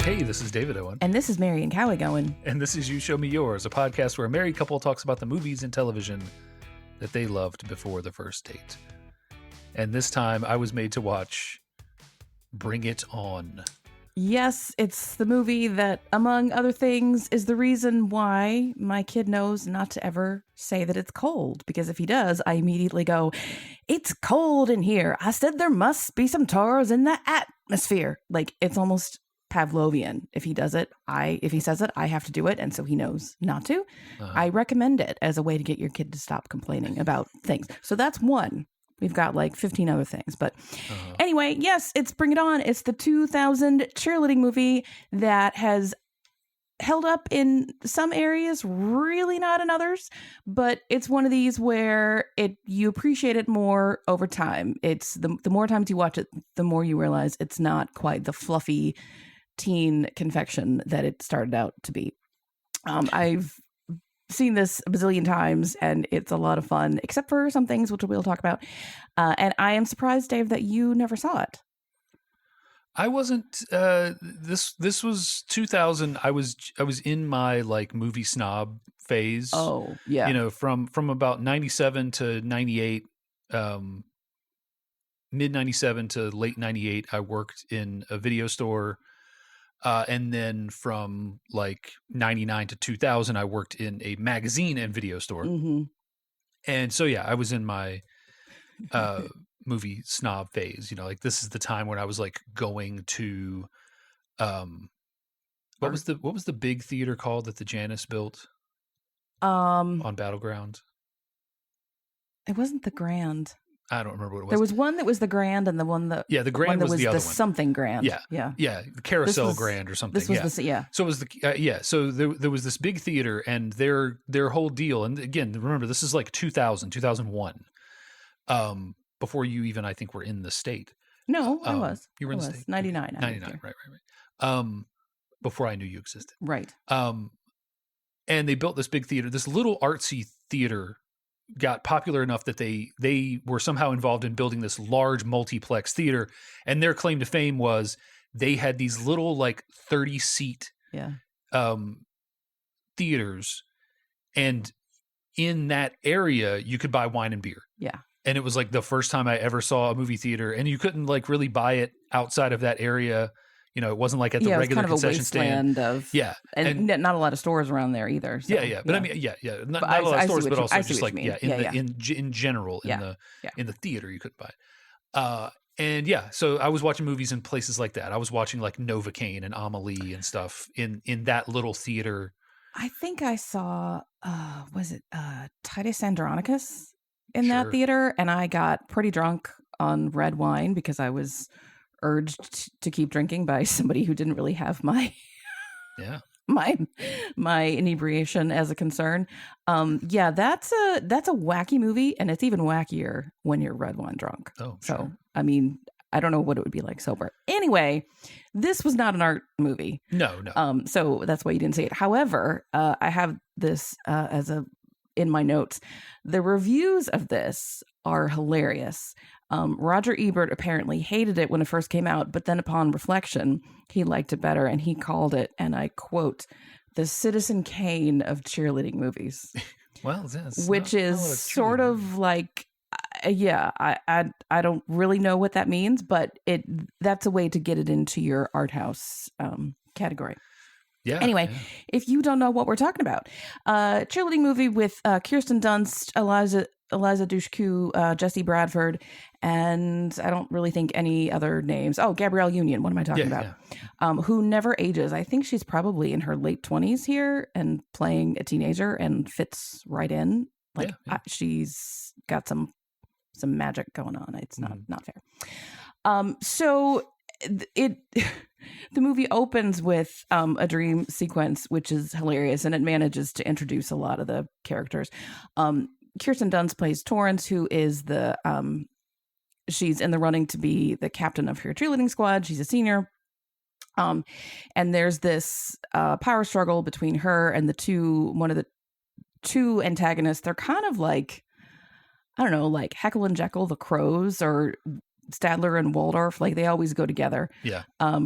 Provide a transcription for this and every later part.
Hey, this is David Owen. And this is Marian Cowigowen. And this is You Show Me Yours, a podcast where a married couple talks about the movies and television that they loved before the first date. And this time I was made to watch Bring It On. Yes, it's the movie that, among other things, is the reason why my kid knows not to ever say that it's cold. Because if he does, I immediately go, "It's cold in here. I said there must be some Taurus in the atmosphere." Like, it's almost Pavlovian. If he does it, if he says it, I have to do it. And so he knows not to. I recommend it as a way to get your kid to stop complaining about things. So that's one. We've got like 15 other things. But anyway, yes, it's Bring It On. It's the 2000 cheerleading movie that has held up in some areas, really not in others. But it's one of these where you appreciate it more over time. It's the more times you watch it, the more you realize it's not quite the fluffy teen confection that it started out to be. I've seen this a bazillion times and it's a lot of fun, except for some things which we'll talk about. And I am surprised, Dave, that you never saw it. I wasn't. This was 2000. I was in my like movie snob phase. Oh yeah, you know, from about 97 to 98, mid 97 to late 98. I worked in a video store. And then from like 99 to 2000, I worked in a magazine and video store. Mm-hmm. And so, yeah, I was in my movie snob phase. You know, like this is the time when I was like going to what was the big theater called that the Janus built on Battleground? It wasn't the Grand. I don't remember what it was. There was one that was the Grand, and the one that the Grand was the other one. Something Grand. Yeah, the Carousel Grand or something. This was the So it was the So there was this big theater, and their whole deal. And again, remember this is like 2001, before you even I think were in the state. No, I was. You were in the state. 99. 99. Right. Before I knew you existed. Right. And they built this big theater, this little artsy theater. Got popular enough that they were somehow involved in building this large multiplex theater, and their claim to fame was they had these little like 30-seat theaters, and in that area you could buy wine and beer. Yeah. And it was like the first time I ever saw a movie theater, and you couldn't like really buy it outside of that area. You know, it wasn't like at the regular concession stand. And not a lot of stores around there either. So, But I mean, not a lot of stores, but also just like in general in the theater you couldn't buy it. So I was watching movies in places like that. I was watching like Novocaine and Amelie and stuff in that little theater. I think I saw was it Titus Andronicus in that theater, and I got pretty drunk on red wine because I was urged to keep drinking by somebody who didn't really have my my inebriation as a concern. That's a wacky movie, and it's even wackier when you're red wine drunk. So I mean, I don't know what it would be like sober. Anyway, this was not an art movie. No. So that's why you didn't see it. However, I have this in my notes. The reviews of this are hilarious. Roger Ebert apparently hated it when it first came out, but then upon reflection, he liked it better, and he called it, and I quote, "the Citizen Kane of cheerleading movies." Well, which is sort of like, I don't really know what that means, but that's a way to get it into your art house category. Anyway, if you don't know what we're talking about, cheerleading movie with Kirsten Dunst, Eliza Dushku, Jesse Bradford, and I don't really think any other names. Oh, Gabrielle Union. What am I talking about? Who never ages. I think she's probably in her late 20s here and playing a teenager and fits right in. She's got some magic going on. It's not fair. So the movie opens with a dream sequence, which is hilarious, and it manages to introduce a lot of the characters. Kirsten Dunst plays Torrance, who is she's in the running to be the captain of her cheerleading squad. She's a senior. And there's this power struggle between her and one of the two antagonists. They're kind of like, I don't know, like Heckle and Jekyll, the Crows, or Statler and Waldorf, like they always go together. Yeah.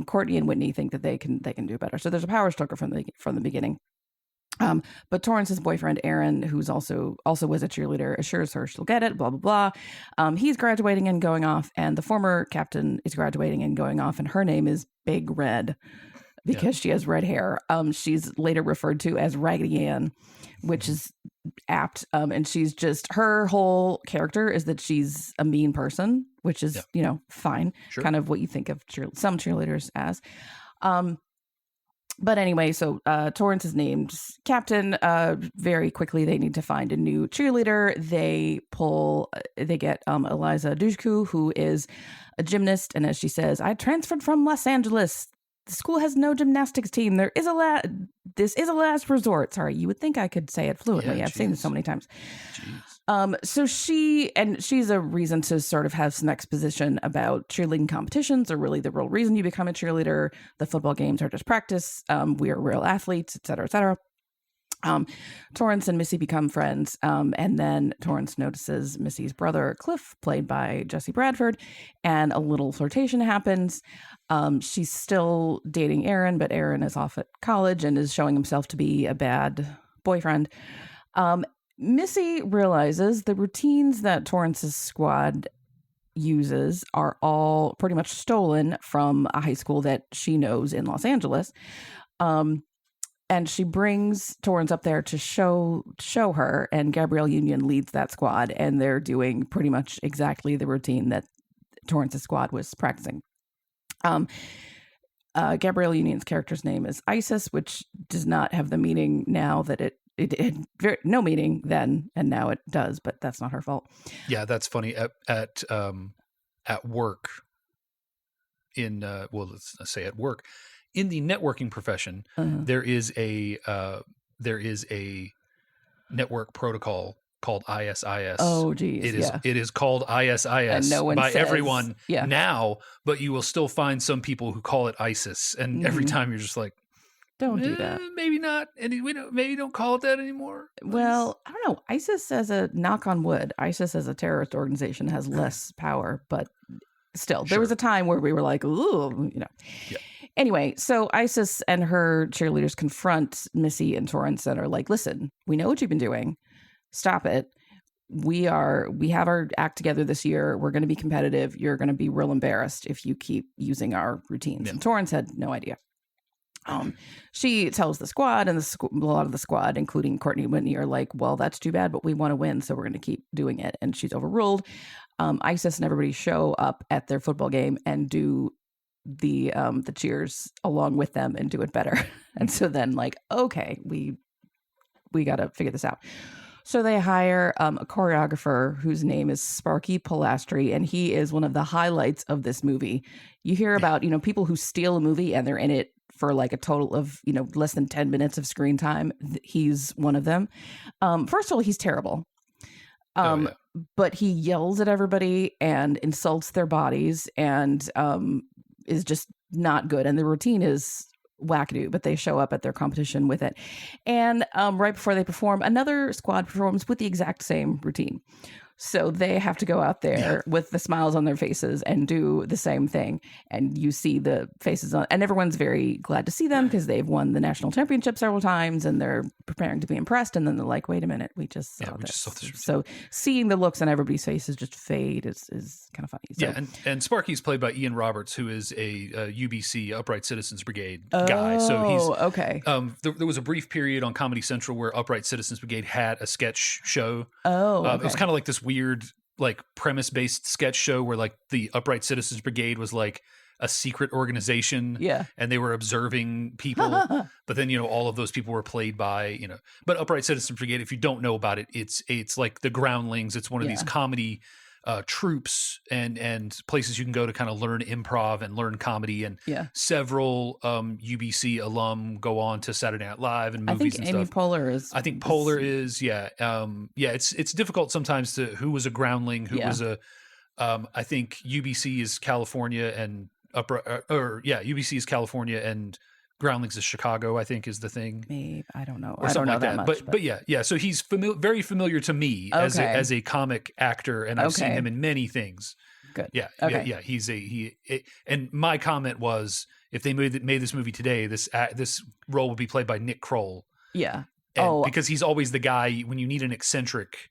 Courtney and Whitney think that they can do better. So there's a power struggle from the beginning. But Torrance's boyfriend Aaron, who's also was a cheerleader, assures her she'll get it. Blah blah blah. He's graduating and going off, and the former captain is graduating and going off, and her name is Big Red because she has red hair. She's later referred to as Raggedy Ann, which is apt. And she's just, her whole character is that she's a mean person, which is fine, kind of what you think of some cheerleaders as. But anyway, so Torrance is named captain. Very quickly, they need to find a new cheerleader. They get Eliza Dushku, who is a gymnast. And as she says, I transferred from Los Angeles. The school has no gymnastics team. This is a last resort. Sorry, you would think I could say it fluently. I've seen this so many times. So she's a reason to sort of have some exposition about cheerleading competitions, or really the real reason you become a cheerleader. The football games are just practice. We are real athletes, et cetera, et cetera. Torrance and Missy become friends, and then Torrance notices Missy's brother, Cliff, played by Jesse Bradford, and a little flirtation happens. She's still dating Aaron, but Aaron is off at college and is showing himself to be a bad boyfriend. Missy realizes the routines that Torrance's squad uses are all pretty much stolen from a high school that she knows in Los Angeles. And she brings Torrance up there to show her, and Gabrielle Union leads that squad, and they're doing pretty much exactly the routine that Torrance's squad was practicing. Gabrielle Union's character's name is Isis, which does not have the meaning now that it had no meaning then, and now it does, but that's not her fault. Yeah, that's funny. At work, let's say at work, in the networking profession, there is a network protocol called ISIS. Oh, geez. It is called ISIS by everyone now, but you will still find some people who call it ISIS, and every time you're just like, don't do that. Maybe not. And maybe don't call it that anymore. Well, I don't know. ISIS as a knock on wood, ISIS as a terrorist organization has less power, but still, there was a time where we were like, ooh, Yeah. Anyway, so Isis and her cheerleaders confront Missy and Torrance and are like, listen, we know what you've been doing. Stop it. We have our act together this year. We're going to be competitive. You're going to be real embarrassed if you keep using our routines. Yeah. And Torrance had no idea. She tells the squad, and a lot of the squad, including Courtney and Whitney, are like, well, that's too bad, but we want to win, so we're going to keep doing it. And she's overruled. Isis and everybody show up at their football game and do the cheers along with them and do it better. And so then, like, okay, we got to figure this out. So they hire a choreographer whose name is Sparky Pilastri, and he is one of the highlights of this movie. You hear about, people who steal a movie and they're in it for like a total of, less than 10 minutes of screen time. He's one of them. First of all, he's terrible. But he yells at everybody and insults their bodies and is just not good. And the routine is wackadoo, but they show up at their competition with it. And right before they perform, another squad performs with the exact same routine. So they have to go out there with the smiles on their faces and do the same thing. And you see the faces on, and everyone's very glad to see them because they've won the national championship several times and they're preparing to be impressed. And then they're like, wait a minute, we just saw this. So seeing the looks on everybody's faces just fade is kind of funny. So, yeah. And Sparky's played by Ian Roberts, who is a UBC Upright Citizens Brigade guy. So he's okay. There was a brief period on Comedy Central where Upright Citizens Brigade had a sketch show. Okay. It was kind of like this weird, like premise-based sketch show where like the Upright Citizens Brigade was like a secret organization, and they were observing people. But then all of those people were played by But Upright Citizens Brigade, if you don't know about it, it's like the Groundlings. It's one of these comedy troops and places you can go to kind of learn improv and learn comedy, and several UBC alum go on to Saturday Night Live and movies and stuff. I think Poehler is it's difficult sometimes to who was a groundling, who was a I think UBC is California and UBC is California and Groundlings is Chicago, I think, is the thing. Maybe, I don't know. Or something like that. But yeah. So he's very familiar to me as a comic actor, and I've seen him in many things. Good. Yeah. Okay. Yeah. And my comment was, if they made this movie today, this role would be played by Nick Kroll. Yeah. Because he's always the guy when you need an eccentric.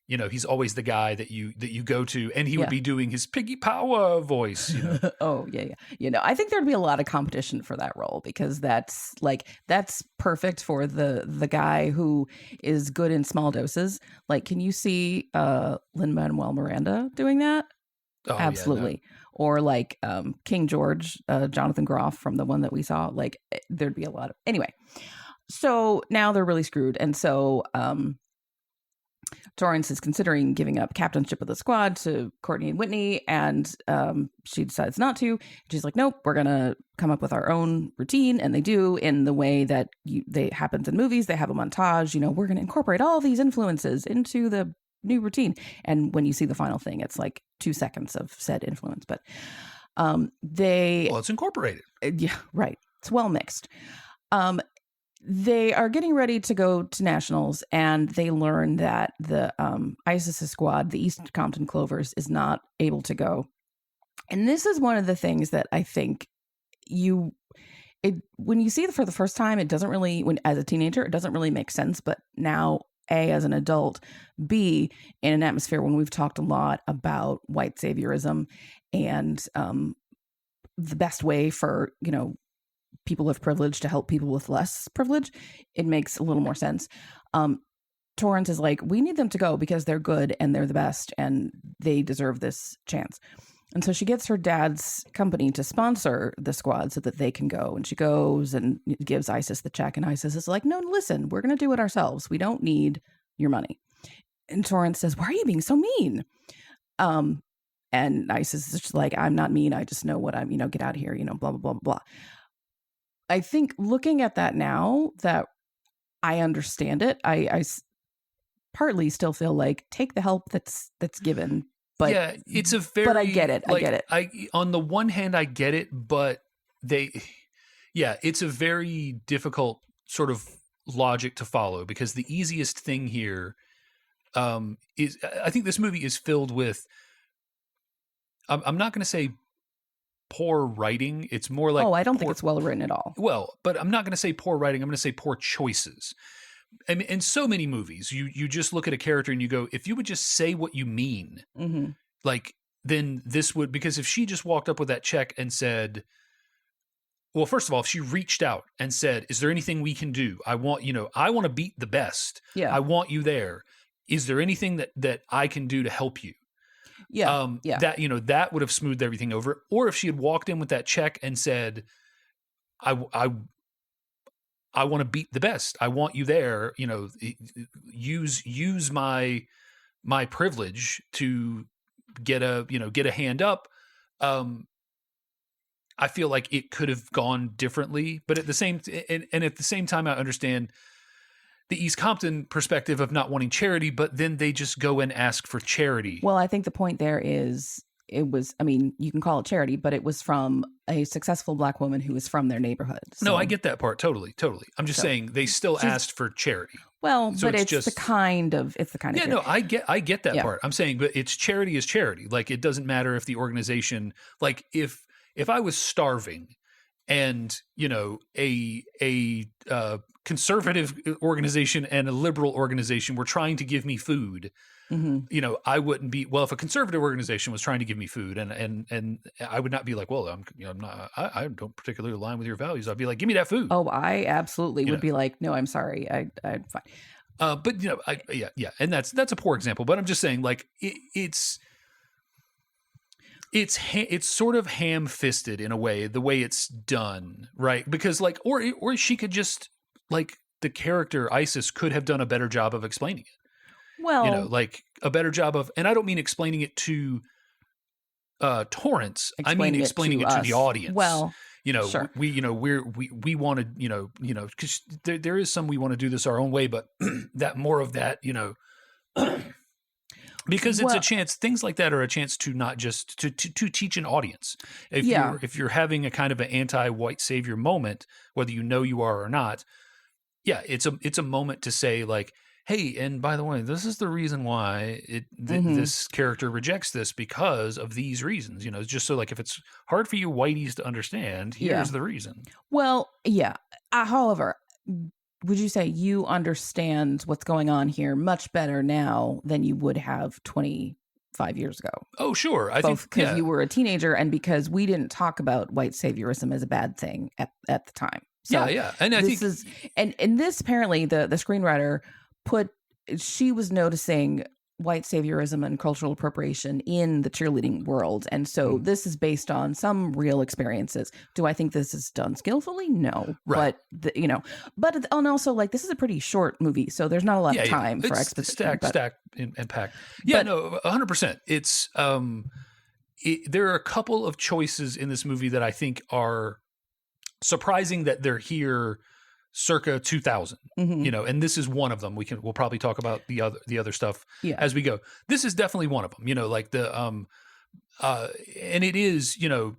He's always the guy that you go to, and he would be doing his Piggy Power voice. Oh yeah. I think there'd be a lot of competition for that role, because that's perfect for the guy who is good in small doses. Like, can you see Lin-Manuel Miranda doing that? Oh, absolutely. Yeah, no. Or like King George, Jonathan Groff from the one that we saw. Like, there'd be a lot of anyway. So now they're really screwed, and so Torrance is considering giving up captainship of the squad to Courtney and Whitney, and she decides not to. She's like, nope, we're going to come up with our own routine. And they do, in the way that they happens in movies. They have a montage, we're going to incorporate all these influences into the new routine. And when you see the final thing, it's like 2 seconds of said influence. But it's incorporated. Yeah, right. It's well mixed. They are getting ready to go to nationals, and they learn that the ISIS squad, the East Compton Clovers, is not able to go. And this is one of the things that I think when you see it for the first time, it doesn't really, as a teenager, it doesn't really make sense. But now, A, as an adult, B, in an atmosphere when we've talked a lot about white saviorism and the best way for, people of privilege to help people with less privilege, it makes a little more sense. Torrance is like, we need them to go because they're good and they're the best and they deserve this chance. And so she gets her dad's company to sponsor the squad so that they can go. And she goes and gives Isis the check. And Isis is like, no, listen, we're going to do it ourselves. We don't need your money. And Torrance says, why are you being so mean? And Isis is just like, I'm not mean. I just know what I'm, get out of here, blah, blah, blah, blah. I think looking at that now that I understand it, I partly still feel like take the help that's given. But yeah, it's a very. But I get it. I get it. On the one hand, I get it, but it's a very difficult sort of logic to follow, because the easiest thing here is, I think this movie is filled with. I'm not going to say poor writing. It's more like, I don't think it's well written at all. Well, but I'm not going to say poor writing. I'm going to say poor choices. I mean, in so many movies, you just look at a character and you go, if you would just say what you mean, like, then this would, because if she just walked up with that check and said, well, first of all, if she reached out and said, is there anything we can do? I want to beat the best. Yeah. I want you there. Is there anything that I can do to help you? Yeah. That, that would have smoothed everything over. Or if she had walked in with that check and said, I want to beat the best. I want you there, use my privilege to get a hand up. I feel like it could have gone differently, but at the same time, I understand the East Compton perspective of not wanting charity, but then they just go and ask for charity. Well, I think the point there is you can call it charity, but it was from a successful Black woman who was from their neighborhood. So. No, I get that part. Totally. I'm just saying they still asked for charity. Well, so but it's the kind of yeah, no, I get that part. I'm saying, but it's charity is charity. Like, it doesn't matter if the organization, like if I was starving and, a conservative organization and a liberal organization were trying to give me food, I wouldn't be, well, if a conservative organization was trying to give me food and I would not be like, well, I'm not, I don't particularly align with your values. I'd be like, give me that food. Oh, I absolutely would be like, no, I'm sorry. I'm fine. But yeah. And that's a poor example, but I'm just saying, like, it's sort of ham-fisted in a way, the way it's done, right? Because like, or she could just, like, the character Isis could have done a better job of explaining it. Well, like a better job of, and I don't mean explaining it to Torrance. I mean explaining it to the audience. Well, sure. we want to, because there is some, we want to do this our own way, but that more of that, because it's a chance, things like that are a chance to not just to teach an audience. If you're having a kind of an anti-white savior moment, whether you know you are or not, it's a moment to say, like, hey, and by the way, this is the reason why this character rejects this because of these reasons. You know, just so like if it's hard for you whiteys to understand, here's the reason. Well, yeah. However, would you say you understand what's going on here much better now than you would have 25 years ago? Oh, sure. I Both think because you were a teenager and because we didn't talk about white saviorism as a bad thing at the time. So yeah. And I think and this apparently the screenwriter she was noticing white saviorism and cultural appropriation in the cheerleading world. And so this is based on some real experiences. Do I think this is done skillfully? No. Right. But, and also like this is a pretty short movie. So there's not a lot of time for exposition. Stack impact. Yeah, no, 100%. It's, there are a couple of choices in this movie that I think are surprising that they're here circa 2000, you know, and this is one of them. We'll probably talk about the other stuff as we go. This is definitely one of them, you know, like the, and it is, you know,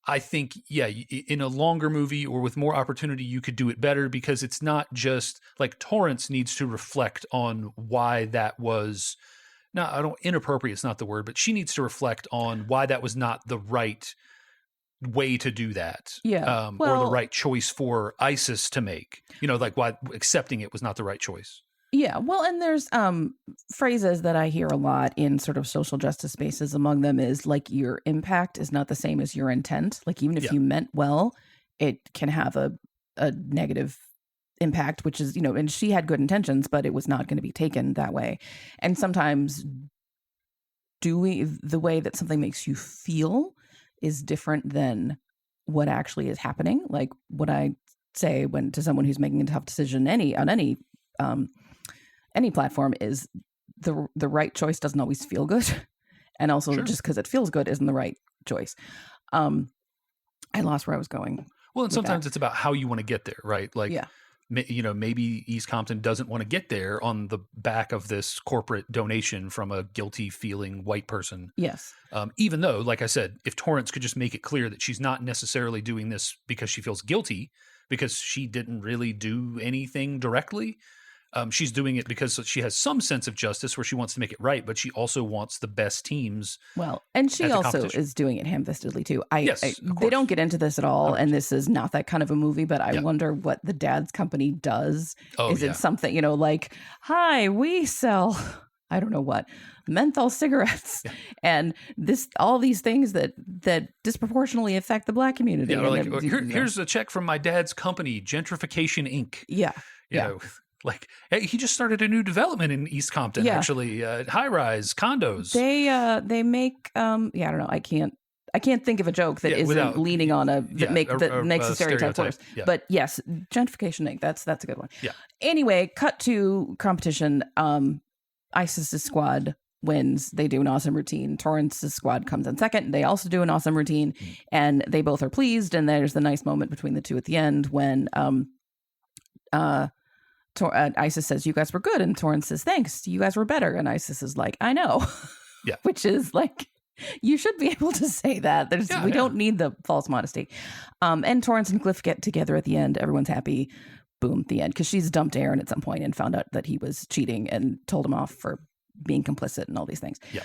I think, in a longer movie or with more opportunity, you could do it better because it's not just like Torrance needs to reflect on why that was inappropriate. It's not the word, but she needs to reflect on why that was not the right way to do that, or the right choice for ISIS to make, you know, like why accepting it was not the right choice. Yeah, well, and there's phrases that I hear a lot in sort of social justice spaces. Among them is like your impact is not the same as your intent. Like even if you meant well, it can have a negative impact, which is, you know, and she had good intentions, but it was not going to be taken that way. And sometimes doing the way that something makes you feel is different than what actually is happening. Like what I say when to someone who's making a tough decision on any platform is the right choice doesn't always feel good, and also just because it feels good isn't the right choice. I lost where I was going. Well, and sometimes it's about how you want to get there, right? Like, you know, maybe East Compton doesn't want to get there on the back of this corporate donation from a guilty feeling white person. Yes. Even though, like I said, if Torrance could just make it clear that she's not necessarily doing this because she feels guilty, because she didn't really do anything directly. She's doing it because she has some sense of justice where she wants to make it right, but she also wants the best teams. Well, and she also is doing it ham-fistedly too. They don't get into this at all, 100%. And this is not that kind of a movie, but I wonder what the dad's company does. Is it something, you know, like, hi, we sell, I don't know what, menthol cigarettes and all these things that disproportionately affect the Black community. Yeah, like, here's a check from my dad's company, Gentrification Inc. Yeah. You know, like, hey, he just started a new development in East Compton, actually, high-rise condos. They make, I don't know, I can't think of a joke that isn't leaning on that makes a stereotype worse. Yeah. But yes, Gentrification Inc. That's a good one. Yeah. Anyway, cut to competition. ISIS's squad wins. They do an awesome routine. Torrance's squad comes in second. They also do an awesome routine, and they both are pleased. And there's the nice moment between the two at the end when ISIS says, "You guys were good," and Torrance says, "Thanks, you guys were better." And ISIS is like, "I know," which is like, you should be able to say that. We don't need the false modesty. And Torrance and Cliff get together at the end. Everyone's happy. Boom, the end. Because she's dumped Aaron at some point and found out that he was cheating and told him off for being complicit and all these things. Yeah.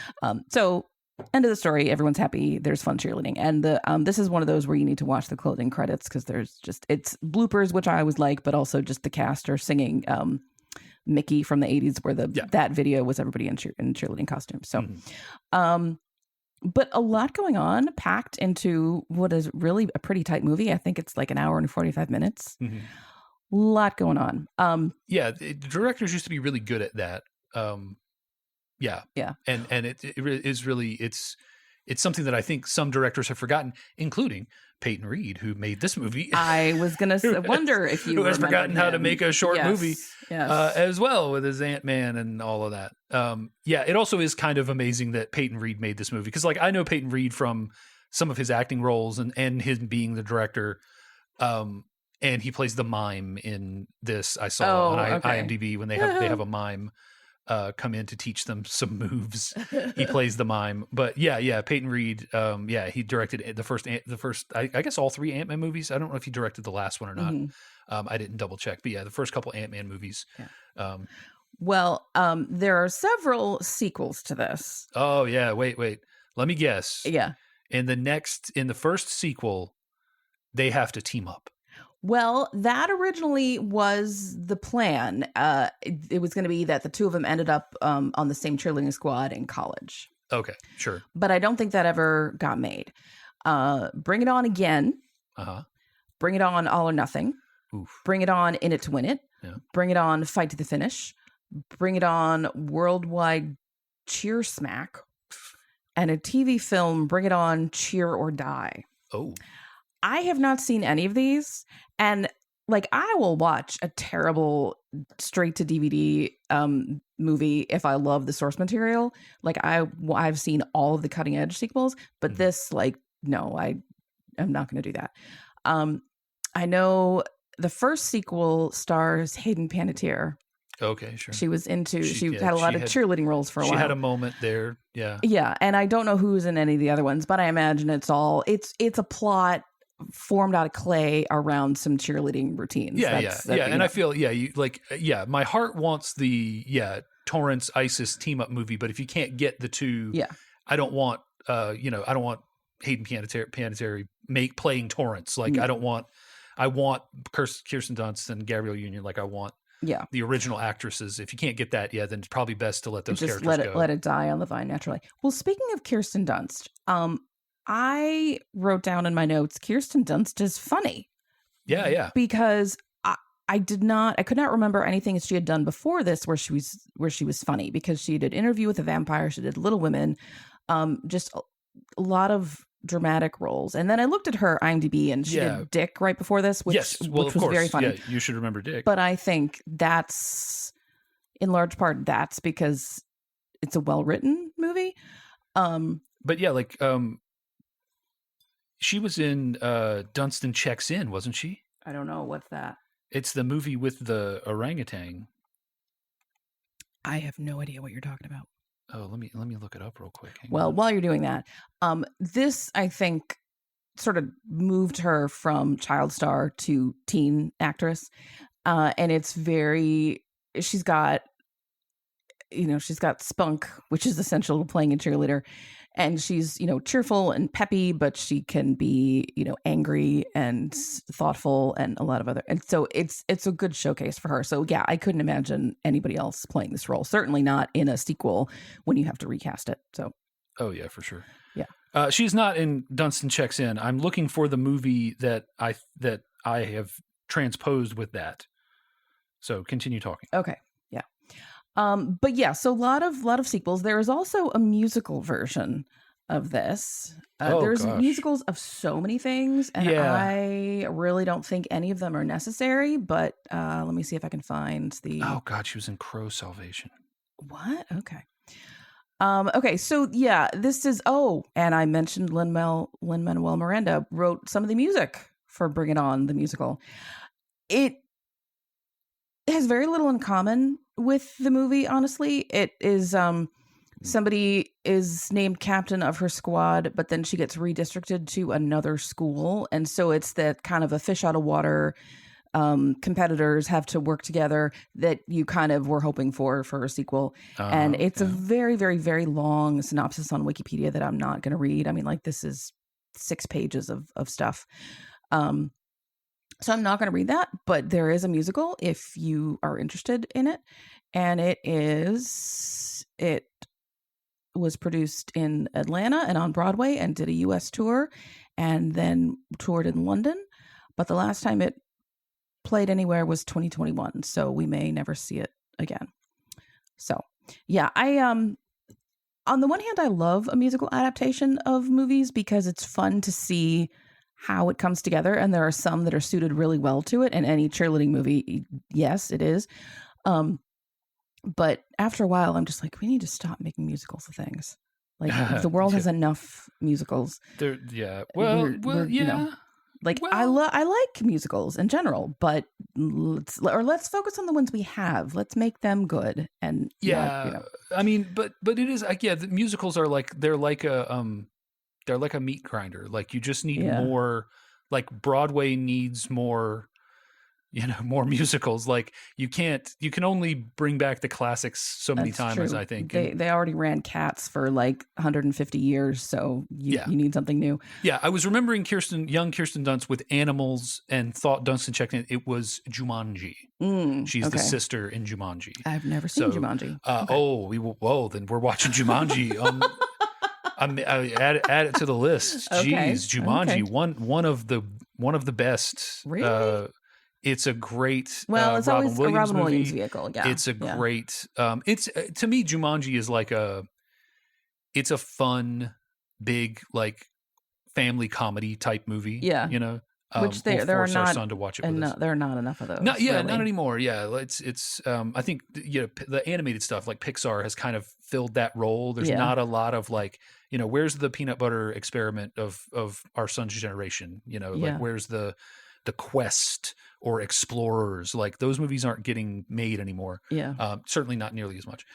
So end of the story. Everyone's happy. There's fun cheerleading. And this is one of those where you need to watch the closing credits because it's bloopers, which I always like, but also just the cast are singing Mickey from the 80s where that video was everybody in cheerleading costumes. So, but a lot going on packed into what is really a pretty tight movie. I think it's like an hour and 45 minutes. Mm-hmm. A lot going on. The directors used to be really good at that. Yeah. And it is really, it's something that I think some directors have forgotten, including Peyton Reed, who made this movie. I was going to wonder if you who has forgotten how to make a short movie yes. As well with his Ant-Man and all of that. It also is kind of amazing that Peyton Reed made this movie because like I know Peyton Reed from some of his acting roles and his being the director. And he plays the mime in this. I saw on IMDb when they have a mime come in to teach them some moves. He plays the mime. But Peyton Reed. He directed the first. I guess all 3 Ant-Man movies. I don't know if he directed the last one or not. I didn't double check. But the first couple Ant-Man movies. Yeah. Well, there are several sequels to this. Oh yeah, wait. Let me guess. Yeah. In the first sequel, they have to team up. Well, that originally was the plan. It was going to be that the two of them ended up on the same cheerleading squad in college. Okay, sure. But I don't think that ever got made. Bring It On Again. Uh-huh. Bring It On All or Nothing. Oof. Bring It On In It to Win It. Yeah. Bring It On Fight to the Finish. Bring It On Worldwide Cheer Smack. And a TV film, Bring It On Cheer or Die. Oh. I have not seen any of these. And like, I will watch a terrible straight to DVD movie if I love the source material. Like I've seen all of the cutting edge sequels, but this, like, no, I'm not going to do that. I know the first sequel stars Hayden Panettiere. Okay, sure. She was she had a lot of cheerleading roles for a while. She had a moment there. Yeah. Yeah. And I don't know who's in any of the other ones, but I imagine it's a plot formed out of clay around some cheerleading routines. Yeah. And I feel, my heart wants the, Torrance ISIS team up movie, but if you can't get the two, I don't want, I don't want Hayden Panettiere playing Torrance. Like, I want Kirsten Dunst and Gabrielle Union. Like, I want the original actresses. If you can't get that, then it's probably best to let those characters go. Let it die on the vine naturally. Well, speaking of Kirsten Dunst, I wrote down in my notes, Kirsten Dunst is funny. Yeah. Because I could not remember anything she had done before this where she was funny, because she did Interview with a Vampire, she did Little Women, just a lot of dramatic roles. And then I looked at her IMDb and she did Dick right before this, which was very funny. Yeah, you should remember Dick. But I think that's in large part because it's a well-written movie. But yeah, like she was in Dunstan Checks In, wasn't she? I don't know. What's that? It's the movie with the orangutan. I have no idea what you're talking about. Oh, let me look it up real quick. Well, while you're doing that, this, I think, sort of moved her from child star to teen actress. And it's she's got spunk, which is essential to playing a cheerleader. And she's, cheerful and peppy, but she can be, angry and thoughtful and a lot of other. And so it's a good showcase for her. So yeah, I couldn't imagine anybody else playing this role. Certainly not in a sequel when you have to recast it. So. Oh yeah, for sure. Yeah. She's not in Dunstan Checks In. I'm looking for the movie that I have transposed with that. So continue talking. Okay. But yeah, so a lot of sequels. There is also a musical version of this. There's musicals of so many things, and I really don't think any of them are necessary. But let me see if I can find the. Oh God, she was in Crow Salvation. What? Okay. Okay. So yeah, this is. Oh, and I mentioned Lin-Manuel Miranda wrote some of the music for Bring It On, the musical. It has very little in common with the movie, honestly. It is somebody is named captain of her squad, but then she gets redistricted to another school, and so it's that kind of a fish out of water. Competitors have to work together that you kind of were hoping for a sequel. And it's a very, very, very long synopsis on Wikipedia that I'm not going to read. I mean, like, this is 6 pages of stuff. So I'm not going to read that, but there is a musical if you are interested in it. And it was produced in Atlanta and on Broadway and did a US tour and then toured in London. But the last time it played anywhere was 2021. So we may never see it again. So yeah, on the one hand, I love a musical adaptation of movies because it's fun to see how it comes together, and there are some that are suited really well to it, and any cheerleading movie, yes, it is. But after a while, I'm just like, we need to stop making musicals of things. Like, the world has enough musicals. I like musicals in general, but let's focus on the ones we have. Let's make them good. And I mean, but it is the musicals are they're like a meat grinder. Like, you just need more. Like, Broadway needs more more musicals. Like you can only bring back the classics so many times, I think. They already ran Cats for like 150 years, so you need something new. Yeah, I was remembering young Kirsten Dunst with Animals, and thought Dunstan checked in. It was Jumanji. She's the sister in Jumanji. I've never seen Jumanji. Then we're watching Jumanji. Add it to the list. Jeez, Jumanji, one of the best. Really? It's a great. It's Robin always Williams a Robin movie. Williams vehicle. Yeah, it's a great. It's to me, Jumanji is like it's a fun, big like family comedy type movie. Yeah, which there are not. Our son to watch it with us. There are not enough of those. Not anymore. Yeah, it's. I think the animated stuff like Pixar has kind of filled that role. There's not a lot of like where's the peanut butter experiment of our son's generation. Like where's the Quest or Explorers? Like those movies aren't getting made anymore. Yeah. Certainly not nearly as much.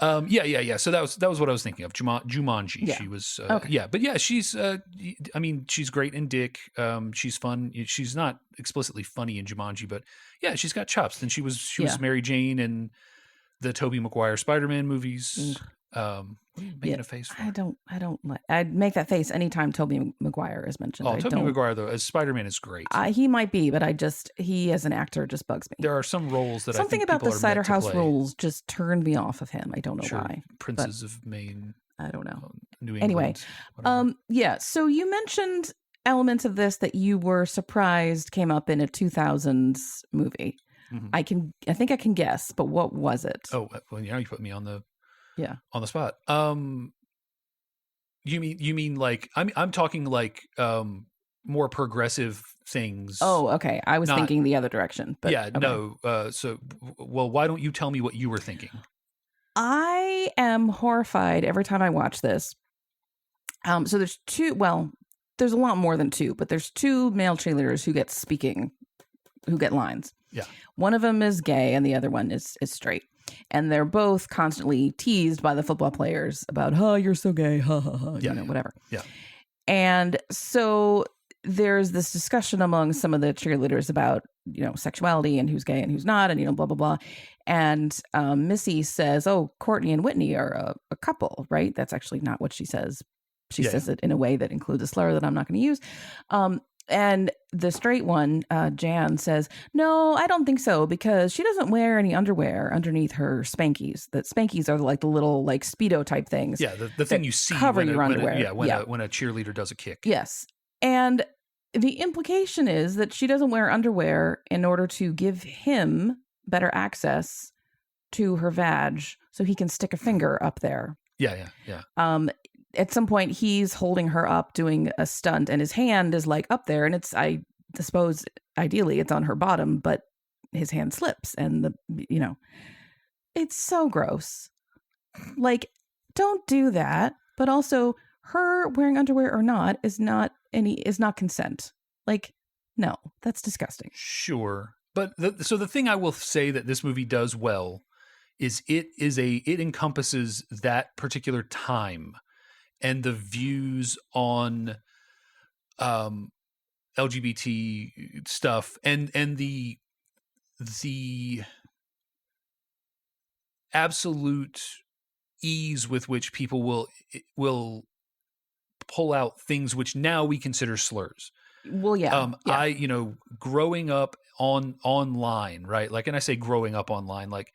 Yeah. So that was what I was thinking of. Jumanji. Yeah. She was. Okay. Yeah, but yeah, she's. She's great in Dick. She's fun. She's not explicitly funny in Jumanji, but yeah, she's got chops. And she was Mary Jane in the Tobey Maguire Spider-Man movies. What are you making a face for? I don't like. I'd make that face anytime Tobey Maguire is mentioned. Tobey Maguire though as Spider-Man is great. He might be, but he as an actor just bugs me. There are some roles that something I think about the people Cider House play. rules just turned me off of him. I don't know why. Princes of Maine. I don't know. New England. Anyway, So you mentioned elements of this that you were surprised came up in a 2000s movie. Mm-hmm. I think I can guess, but what was it? Oh, well, now you put me on the spot. You mean like I'm talking like more progressive things. Oh, okay. I was thinking the other direction. But okay. No. Why don't you tell me what you were thinking? I am horrified every time I watch this. So there's two. Well, there's a lot more than two, but there's two male cheerleaders who get lines. Yeah. One of them is gay, and the other one is straight. And they're both constantly teased by the football players about, "Oh, you're so gay," ha ha ha, whatever. Yeah. And so there's this discussion among some of the cheerleaders about, sexuality and who's gay and who's not, and blah blah blah. And Missy says, "Oh, Courtney and Whitney are a couple, right?" That's actually not what she says. She says it in a way that includes a slur that I'm not going to use. And the straight one, Jan, says, "No, I don't think so, because she doesn't wear any underwear underneath her Spankies. That Spankies are like the little like Speedo type things. Yeah, the thing you see cover your underwear. When a cheerleader does a kick. Yes, and the implication is that she doesn't wear underwear in order to give him better access to her vag, so he can stick a finger up there. Yeah. At some point, he's holding her up doing a stunt, and his hand is like up there, and I suppose ideally it's on her bottom, but his hand slips, and it's so gross. Like, don't do that. But also, her wearing underwear or not is not consent. Like, no, that's disgusting. Sure, but the thing I will say that this movie does well is it encompasses that particular time. And the views on LGBT stuff and the absolute ease with which people will pull out things which now we consider slurs. Well, yeah. I growing up online, right? Like, and I say growing up online, like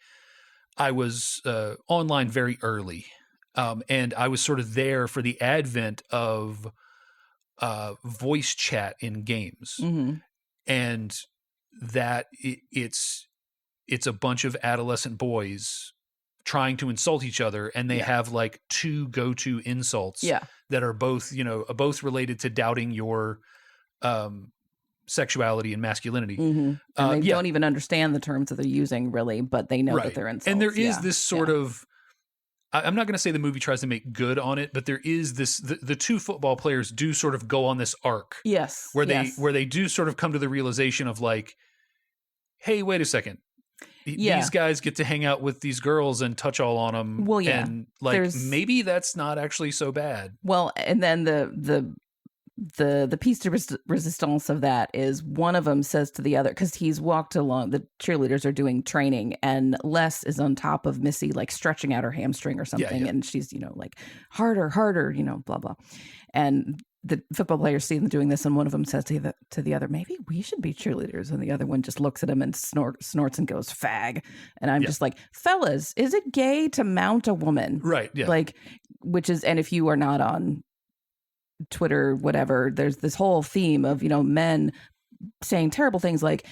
I was online very early. And I was sort of there for the advent of voice chat in games, and that it's a bunch of adolescent boys trying to insult each other, and they have like two go-to insults that are both related to doubting your sexuality and masculinity. And they don't even understand the terms that they're using, really, but they know that they're insults. And there is this sort of. I'm not going to say the movie tries to make good on it, but there is this, the two football players do sort of go on this arc. Yes. Where they do sort of come to the realization of like, hey, wait a second. These guys get to hang out with these girls and touch all on them. Well, yeah. And like, maybe that's not actually so bad. Well, and then the the piece de resistance of that is one of them says to the other, because he's walked along, the cheerleaders are doing training, and Les is on top of Missy, like stretching out her hamstring or something, and she's, like, harder, blah, blah. And the football players see them doing this, and one of them says to the other, maybe we should be cheerleaders. And the other one just looks at him and snorts and goes, fag. And I'm just like, fellas, is it gay to mount a woman? Right, yeah. Like, which is, and if you are not on Twitter, whatever, there's this whole theme of, men saying terrible things like,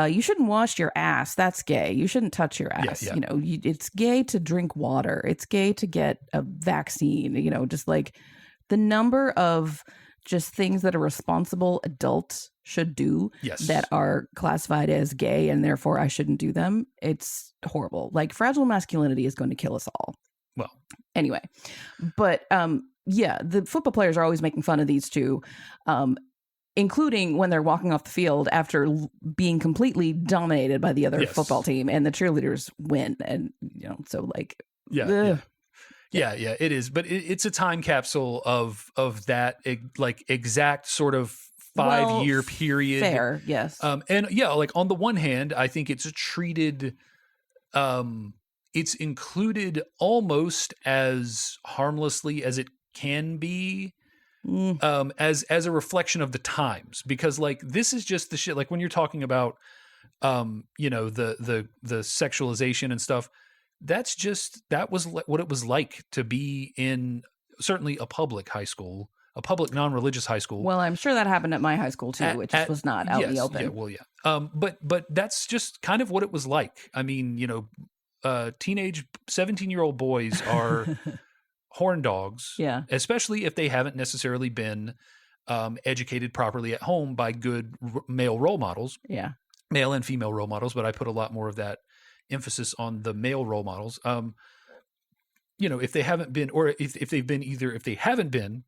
you shouldn't wash your ass. That's gay. You shouldn't touch your ass. Yeah. It's gay to drink water. It's gay to get a vaccine, just like the number of just things that a responsible adult should do that are classified as gay, and therefore I shouldn't do them. It's horrible. Like, fragile masculinity is going to kill us all. Well, anyway, but the football players are always making fun of these two, including when they're walking off the field after being completely dominated by the other football team, and the cheerleaders win. And, so like, Yeah, it is. But it's a time capsule of that, like, exact sort of 5-year period. Fair, yes. And like, on the one hand, I think it's treated, it's included almost as harmlessly as it can be, as a reflection of the times, because, like, this is just the shit. Like, when you're talking about, the sexualization and stuff, that was what it was like to be in certainly a public high school, a public non-religious high school. Well, I'm sure that happened at my high school too. It just was not out in the open. Yeah, well, yeah. But that's just kind of what it was like. I mean, teenage 17-year-old boys are horn dogs, especially if they haven't necessarily been educated properly at home by good male role models. Yeah, male and female role models, but I put a lot more of that emphasis on the male role models. If they haven't been, or if they've been either, if they haven't been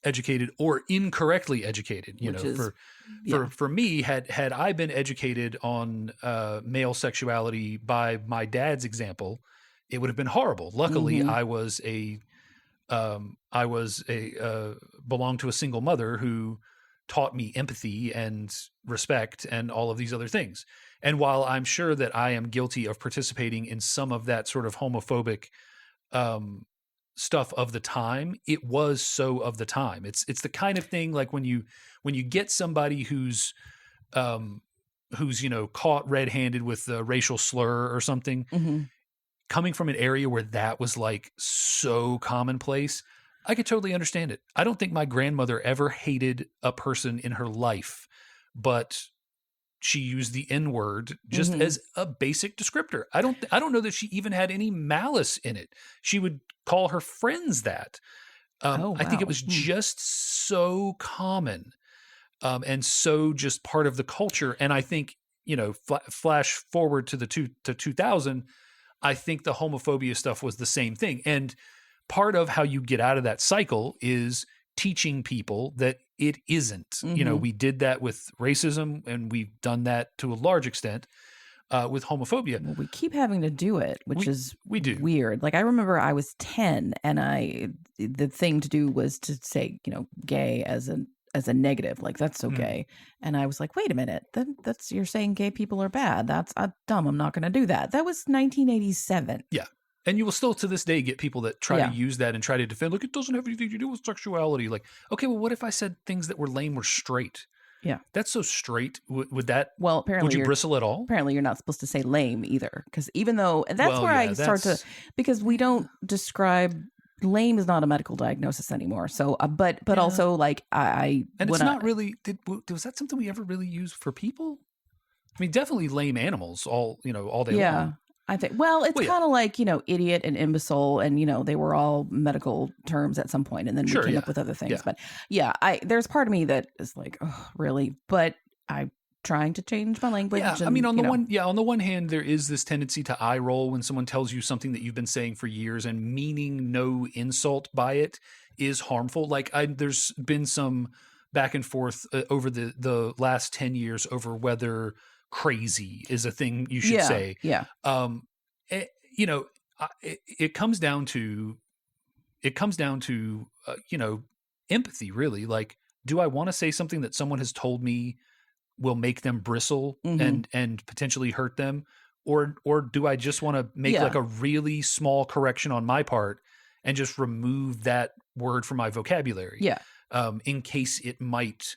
educated or incorrectly educated, for me, had I been educated on male sexuality by my dad's example, it would have been horrible. Luckily, I was belonged to a single mother who taught me empathy and respect and all of these other things. And while I'm sure that I am guilty of participating in some of that sort of homophobic stuff of the time, it was so of the time. It's the kind of thing, like, when you get somebody who's caught red-handed with a racial slur or something, coming from an area where that was, like, so commonplace, I could totally understand it. I don't think my grandmother ever hated a person in her life, but she used the N-word just as a basic descriptor. I don't know that she even had any malice in it. She would call her friends that. Wow. I think it was just so common, and so just part of the culture. And I think, flash forward to 2000, I think the homophobia stuff was the same thing. And part of how you get out of that cycle is teaching people that it isn't. We did that with racism, and we've done that to a large extent with homophobia. Well, we keep having to do it, which is weird. Like, I remember I was 10, and the thing to do was to say, gay as a negative, like, that's so gay. And I was like, wait a minute, that's, you're saying gay people are bad. That's dumb. I'm not going to do that. That was 1987. Yeah. And you will still to this day get people that try to use that and try to defend, look, it doesn't have anything to do with sexuality. Like, okay, well, what if I said things that were lame were straight? Yeah. That's so straight. Would that, well, apparently, would you bristle at all? Apparently you're not supposed to say lame either. Because even though, and that's where I start to, because we don't describe, lame is not a medical diagnosis anymore. So, but also, like, and it's not really, was that something we ever really use for people? I mean, definitely lame animals all day long. I think, well, it's kind of like, idiot and imbecile, and, they were all medical terms at some point, and then we came up with other things. Yeah. But there's part of me that is like, oh, really? But I'm trying to change my language. Yeah, I mean, on the one hand, there is this tendency to eye roll when someone tells you something that you've been saying for years, and meaning no insult by it is harmful. Like, there's been some back and forth over the last 10 years over whether crazy is a thing you should say. Yeah. It comes down to empathy, really. Like, do I want to say something that someone has told me will make them bristle and potentially hurt them? Or do I just want to make like a really small correction on my part and just remove that word from my vocabulary? Yeah. In case it might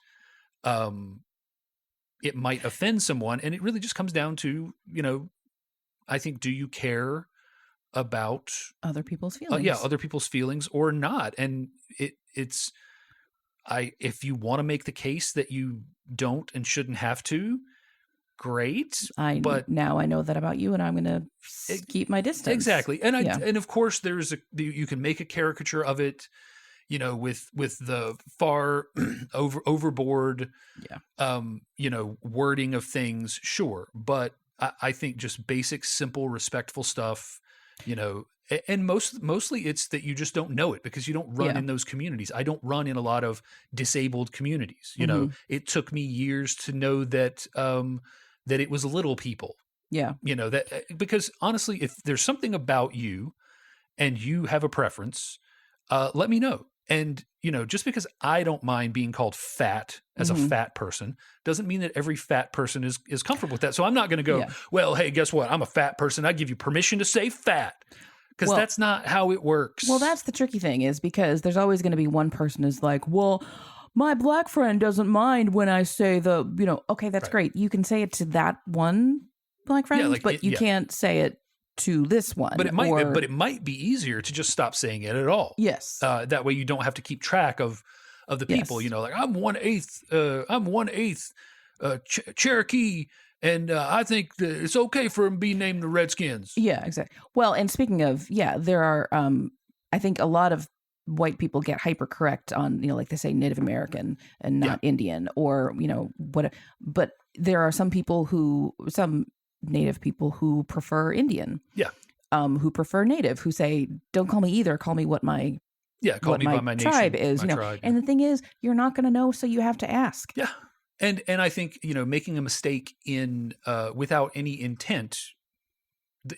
offend someone. And it really just comes down to, I think, do you care about other people's feelings? Other people's feelings or not? And if you want to make the case that you don't and shouldn't have to, great. But now I know that about you, and I'm going to keep my distance. Exactly. And and of course you can make a caricature of it, with the far overboard, wording of things. Sure. But I think just basic, simple, respectful stuff, and mostly it's that you just don't know it because you don't run in those communities. I don't run in a lot of disabled communities. It took me years to know that it was little people. Yeah. That because honestly, if there's something about you and you have a preference, let me know. And, just because I don't mind being called fat as a fat person doesn't mean that every fat person is comfortable with that. So I'm not going to go, well, hey, guess what? I'm a fat person. I give you permission to say fat. Because that's not how it works. Well, that's the tricky thing is because there's always going to be one person who's like, well, my black friend doesn't mind when I say okay, that's great. You can say it to that one black friend, but you can't say it to this one. But it might be easier to just stop saying it at all. Yes. That way you don't have to keep track of the people. Like I'm 1/8 Cherokee. And I think that it's okay for him to be named the Redskins. Yeah, exactly. Well, and speaking of, there are, I think a lot of white people get hypercorrect on, like they say Native American and not Indian or, but there are some Native people who prefer Indian. Yeah. Who prefer Native, who say, don't call me either, call me what my call me by my tribe nation, is, my tribe, And the thing is, you're not going to know, so you have to ask. Yeah. And I think, making a mistake in without any intent,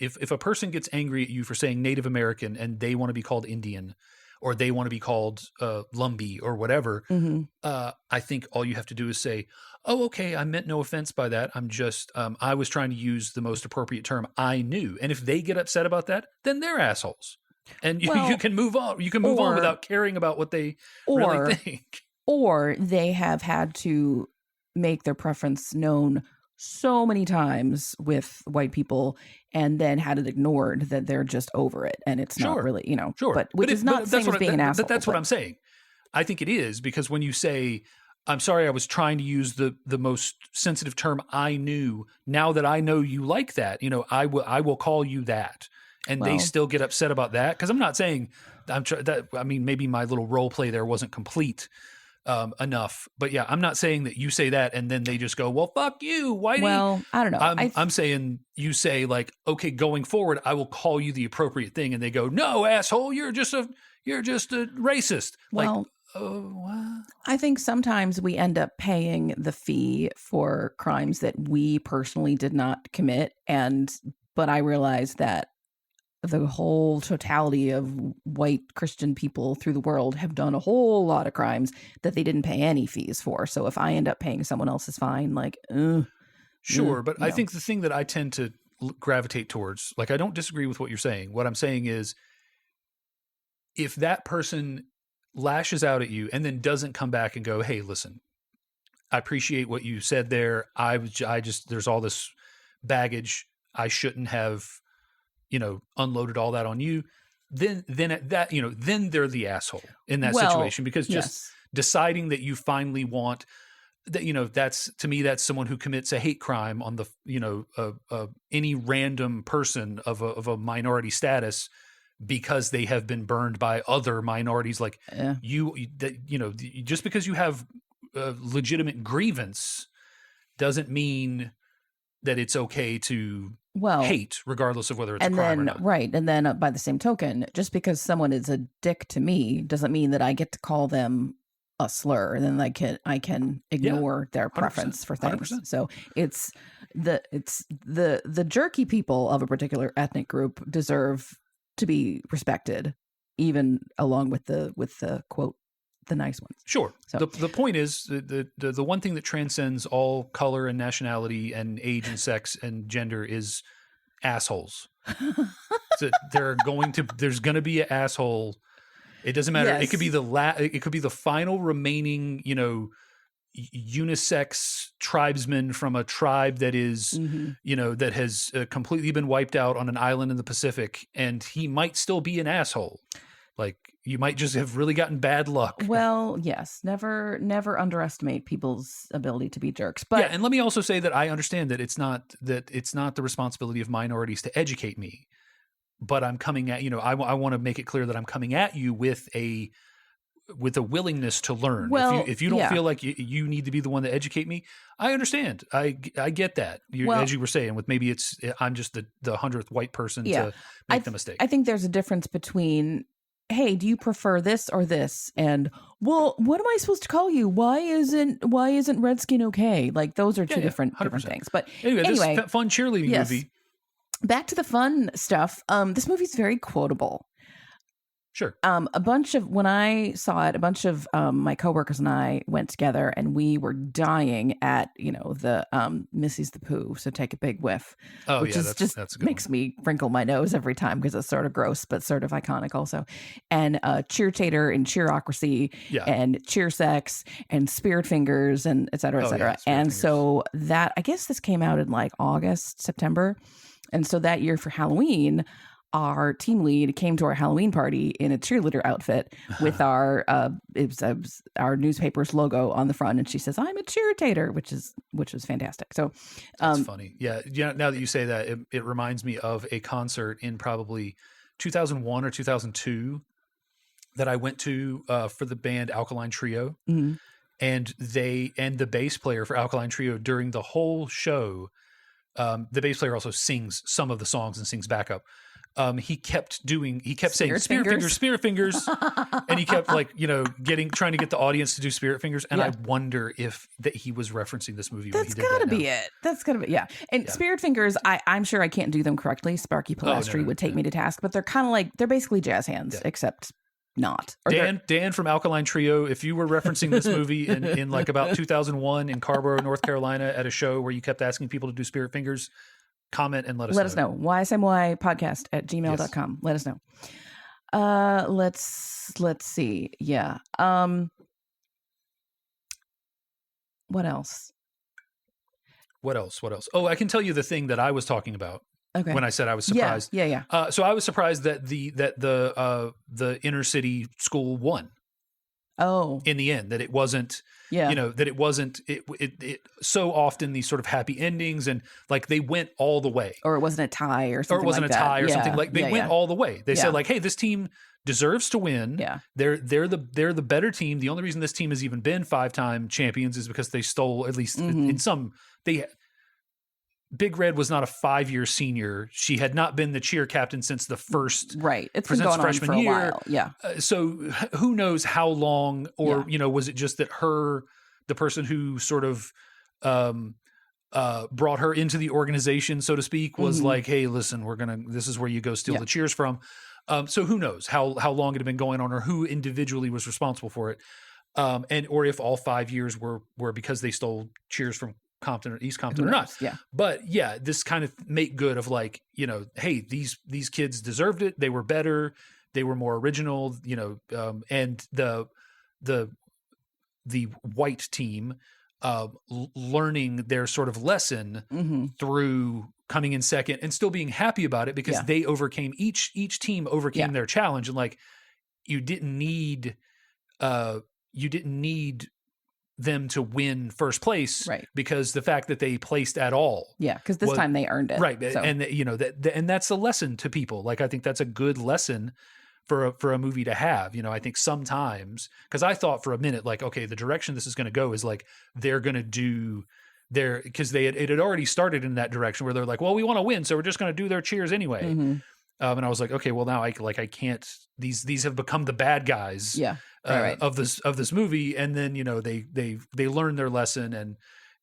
if a person gets angry at you for saying Native American and they want to be called Indian or they want to be called Lumbee or whatever, I think all you have to do is say, oh, okay, I meant no offense by that. I'm just, I was trying to use the most appropriate term I knew. And if they get upset about that, then they're assholes. And you can move on. You can move on without caring about what they really think. Or they have had to make their preference known so many times with white people and then had it ignored that they're just over it and it's not really, but which is not the same as being an asshole. That's what I'm saying. I think it is because when you say, I'm sorry, I was trying to use the most sensitive term I knew. Now that I know you like that, I will call you that. And they still get upset about that. Cause I'm not saying maybe my little role play there wasn't complete enough, but yeah, I'm not saying that you say that and then they just go, well, fuck you, whitey. Well, I don't know. I'm saying you say like, okay, going forward, I will call you the appropriate thing, and they go, no, asshole, you're just a racist. Well, I think sometimes we end up paying the fee for crimes that we personally did not commit, but I realize that the whole totality of white Christian people through the world have done a whole lot of crimes that they didn't pay any fees for. So if I end up paying someone else's fine, like, sure. But I think the thing that I tend to gravitate towards, like, I don't disagree with what you're saying. What I'm saying is if that person lashes out at you and then doesn't come back and go, hey, listen, I appreciate what you said there. I just, there's all this baggage. I shouldn't have, unloaded all that on you, then at that, then they're the asshole in that situation because just deciding that you finally want that, that's, to me, that's someone who commits a hate crime on the, any random person of a minority status because they have been burned by other minorities. Like just because you have a legitimate grievance doesn't mean that it's okay to hate, regardless of whether it's a crime or not. Right. And then by the same token, just because someone is a dick to me doesn't mean that I get to call them a slur. And then I can ignore their preference for things. 100%. So it's the jerky people of a particular ethnic group deserve to be respected, even along with the quote the nice ones. Sure. So the point is the one thing that transcends all color and nationality and age and sex and gender is assholes. So there's going to be an asshole. It doesn't matter. Yes. It could be the final remaining, unisex tribesman from a tribe that is, that has completely been wiped out on an island in the Pacific, and he might still be an asshole. Like, you might just have really gotten bad luck. Well, yes, never underestimate people's ability to be jerks. But yeah, and let me also say that I understand that it's not the responsibility of minorities to educate me, but I'm coming at I want to make it clear that I'm coming at you with a willingness to learn. Well, if you don't feel like you need to be the one to educate me, I understand. I get that. As you were saying, with maybe I'm just the 100th white person to make the mistake. I think there's a difference between, hey, do you prefer this or this? And, well, what am I supposed to call you? Why isn't Redskin okay? Like, those are two different things. But anyway, this fun cheerleading movie. Back to the fun stuff. This movie's very quotable. Sure. When I saw it, a bunch of my coworkers and I went together, and we were dying at the Missy's the Pooh, so take a big whiff. Oh, which that's a good makes me wrinkle my nose every time because it's sort of gross but sort of iconic also. And Cheer Tater and Cheerocracy and Cheer Sex and Spirit Fingers and et cetera, et cetera. And fingers. So that, I guess this came out in like August, September, and so that year for Halloween, our team lead came to our Halloween party in a cheerleader outfit with our our newspaper's logo on the front, and she says, "I'm a cheertator," which was fantastic. So that's funny. Yeah. Now that you say that, it reminds me of a concert in probably 2001 or 2002 that I went to for the band Alkaline Trio, and the bass player for Alkaline Trio during the whole show, the bass player also sings some of the songs and sings backup. He kept saying spirit fingers, and he kept trying to get the audience to do spirit fingers. And I wonder if that he was referencing this movie. That's gotta be it. That's gotta be, yeah. And spirit fingers, I'm sure I can't do them correctly. Sparky Pilastri would take me to task, but they're kind of they're basically jazz hands, except not. Or Dan from Alkaline Trio, if you were referencing this movie in like about 2001 in Carborough, North Carolina, at a show where you kept asking people to do spirit fingers, comment and let us know. ysmypodcast@gmail.com. Let us know. Let's see. Yeah. What else? Oh, I can tell you the thing that I was talking about. Okay. When I said I was surprised. Yeah. So I was surprised that the inner city school won. Oh. In the end, that it wasn't, that it wasn't, it so often these sort of happy endings, and like they went all the way. Or it wasn't a tie or something like that. Something like they went all the way. They said like, hey, this team deserves to win. Yeah. They're the better team. The only reason this team has even been 5-time champions is because they stole, at least in some, Big Red was not a 5-year senior. She had not been the cheer captain since the first It's been going on for a while. Yeah. So who knows how long, or was it just that the person who sort of brought her into the organization, so to speak, was like, hey, listen, this is where you go steal the cheers from. So who knows how long it had been going on, or who individually was responsible for it, or if all 5 years were because they stole cheers from Compton or East Compton or not. Yeah. But this kind of make good of like, hey, these kids deserved it. They were better. They were more original, and the white team learning their sort of lesson through coming in second and still being happy about it because they overcame each team overcame their challenge. And like, you didn't need them to win first place, right? Because the fact that they placed at all, because this time they earned it, right? So. And and that's a lesson to people. Like, I think that's a good lesson for a movie to have. I think sometimes, because I thought for a minute, like, okay, the direction this is going to go is like they're going to do because it had already started in that direction where they're like, well, we want to win, so we're just going to do their cheers anyway. And I was like, okay, well now I can't. These have become the bad guys. Yeah. Right. Of this movie, and then they learn their lesson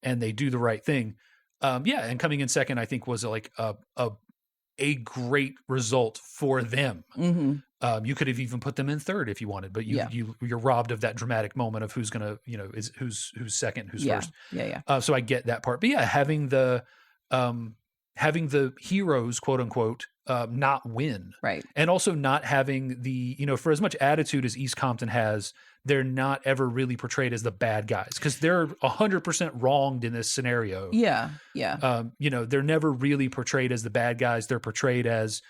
and they do the right thing. And coming in second, I think was like a a great result for them. Mm-hmm. You could have even put them in third if you wanted, but you're robbed of that dramatic moment of who's gonna, who's second, who's first. Yeah. So I get that part, but yeah, having the heroes, quote unquote, not win, right, and also not having the, for as much attitude as East Compton has, they're not ever really portrayed as the bad guys because they're 100% wronged in this scenario. Yeah. They're never really portrayed as the bad guys. They're portrayed as,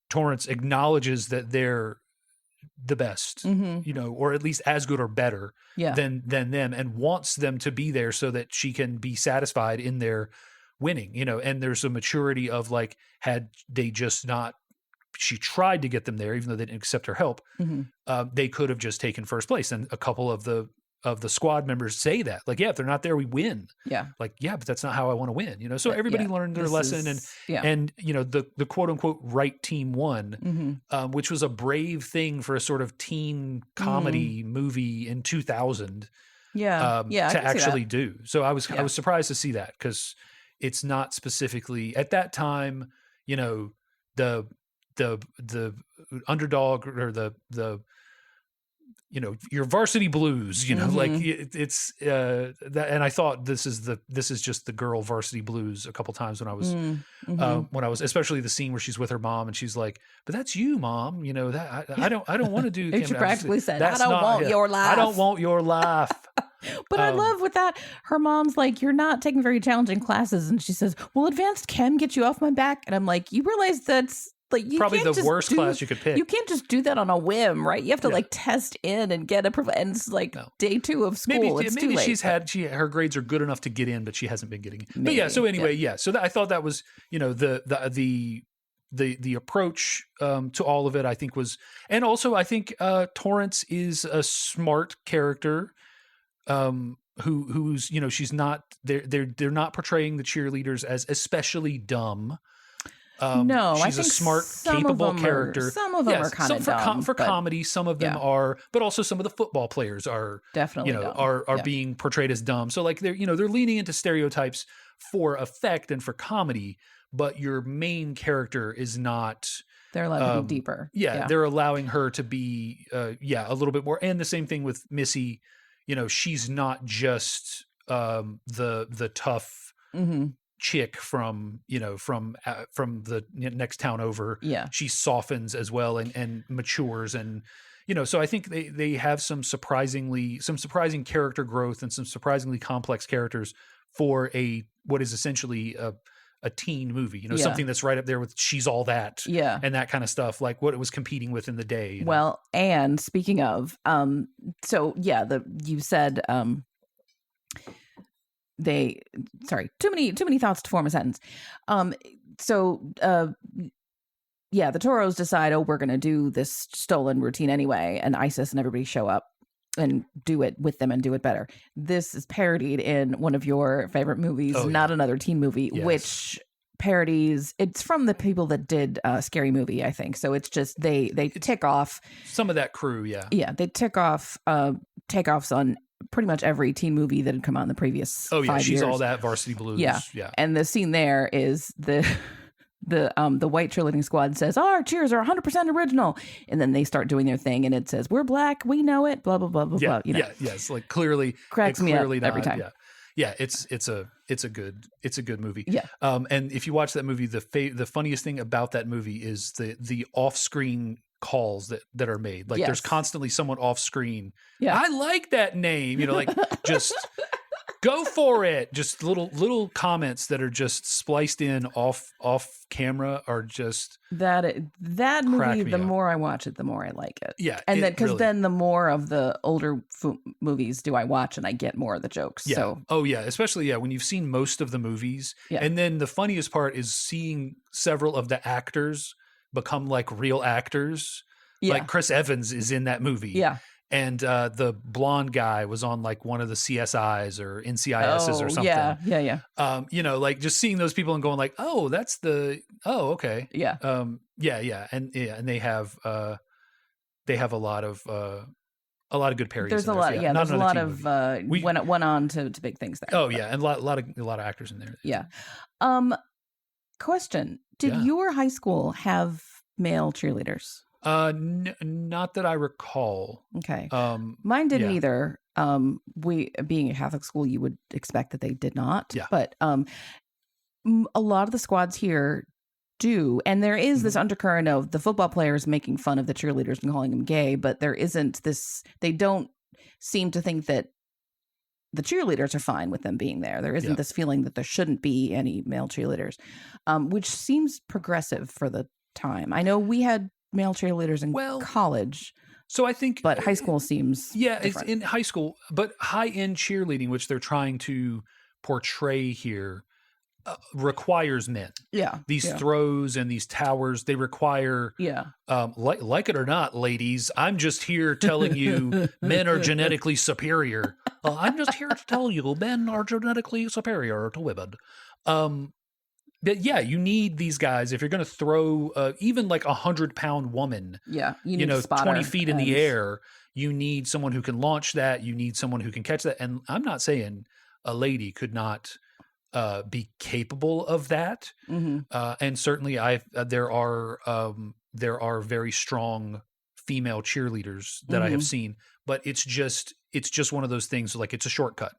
Torrance acknowledges that they're the best, or at least as good or better than them, and wants them to be there so that she can be satisfied in their winning, and there's a maturity of like, had they just not, she tried to get them there, even though they didn't accept her help, they could have just taken first place. And a couple of the squad members say that, like, yeah, if they're not there, we win. Yeah. Like, yeah, but that's not how I want to win, so everybody learned their lesson and the quote unquote right team won, which was a brave thing for a sort of teen comedy movie in 2000 to actually do. So I was surprised to see that, because it's not specifically at that time, the underdog or the your varsity blues, like it's that. And I thought this is just the girl varsity blues a couple times when I was, especially the scene where she's with her mom and she's like, but that's you, mom, that I don't want to do. She practically said, I don't want your life. I don't want your life. But I love with that, her mom's like, you're not taking very challenging classes. And she says, will advanced chem get you off my back? And I'm like, you realize that's like, you probably the worst class you could pick. You can't just do that on a whim, right? You have to like test in and get and it's like day 2 of school. It's too late. Her grades are good enough to get in, but she hasn't been getting in. But so anyway, so I thought that was, the approach to all of it, I think was, and also I think Torrance is a smart character, who's she's not, they're not portraying the cheerleaders as especially dumb. No, she's a smart, capable character. Some of them are kind of dumb for comedy. Some of them are, but also some of the football players are definitely are being portrayed as dumb. So like they're leaning into stereotypes for effect and for comedy, but your main character is not. They're allowed to be deeper. Yeah, they're allowing her to be a little bit more. And the same thing with Missy. She's not just the tough. Chick from the next town over. She softens as well and matures, and so I think they have some surprising character growth and some surprisingly complex characters for what is essentially a teen movie, something that's right up there with She's All That, and that kind of stuff, like what it was competing with in the day. Well, and speaking of, you said too many thoughts to form a sentence. The Toros decide, we're going to do this stolen routine anyway, and ISIS and everybody show up and do it with them and do it better. This is parodied in one of your favorite movies, Not Another Teen Movie, which parodies, it's from the people that did Scary Movie, I think. So it's just they tick off some of that crew. They tick off takeoffs on pretty much every teen movie that had come out in the previous 5 years. She's All That, Varsity Blues. Yeah. And the scene there is the white cheerleading squad says, our cheers are 100% original. And then they start doing their thing and it says, we're black, we know it, blah, blah, blah, blah, blah. Yes. Like clearly. Cracks me up every time. Yeah. It's a good movie. Yeah. And if you watch that movie, the funniest thing about that movie is the off-screen calls that are made. Like there's constantly someone off screen. I like that name, like just go for it. Just little comments that are just spliced in off camera are just that movie. The more I watch it, the more I like it. Yeah. And then because then the more of the older movies do I watch and I get more of the jokes. Yeah. So Especially when you've seen most of the movies. Yeah. And then the funniest part is seeing several of the actors become like real actors. Like Chris Evans is in that movie. Yeah. And the blonde guy was on like one of the CSIs or NCISs or something. Yeah. Like just seeing those people and going like, okay. Yeah. And they have a lot of good parodies. There's a lot. Yeah. There's a lot of when it went on to big things there. Oh yeah, and a lot of actors in there. Yeah. Question. Did your high school have male cheerleaders? Not that I recall. Okay. Mine didn't either. We, being a Catholic school, you would expect that they did not. Yeah. But a lot of the squads here do. And there is this undercurrent of the football players making fun of the cheerleaders and calling them gay, but there isn't this, they don't seem to think that the cheerleaders are fine with them being there. There isn't this feeling that there shouldn't be any male cheerleaders, which seems progressive for the time. I know we had male cheerleaders in college. So I think, but high school seems different. It's in high school, but high-end cheerleading, which they're trying to portray here, requires men. Yeah. These throws and these towers, they require, like it or not, ladies, I'm just here telling you men are genetically superior. I'm just here to tell you men are genetically superior to women. But yeah, you need these guys if you're going to throw even like 100-pound woman. Yeah, you need 20 feet in the air. You need someone who can launch that. You need someone who can catch that. And I'm not saying a lady could not be capable of that. And certainly, there are very strong female cheerleaders that I have seen. But it's just one of those things. Like it's a shortcut.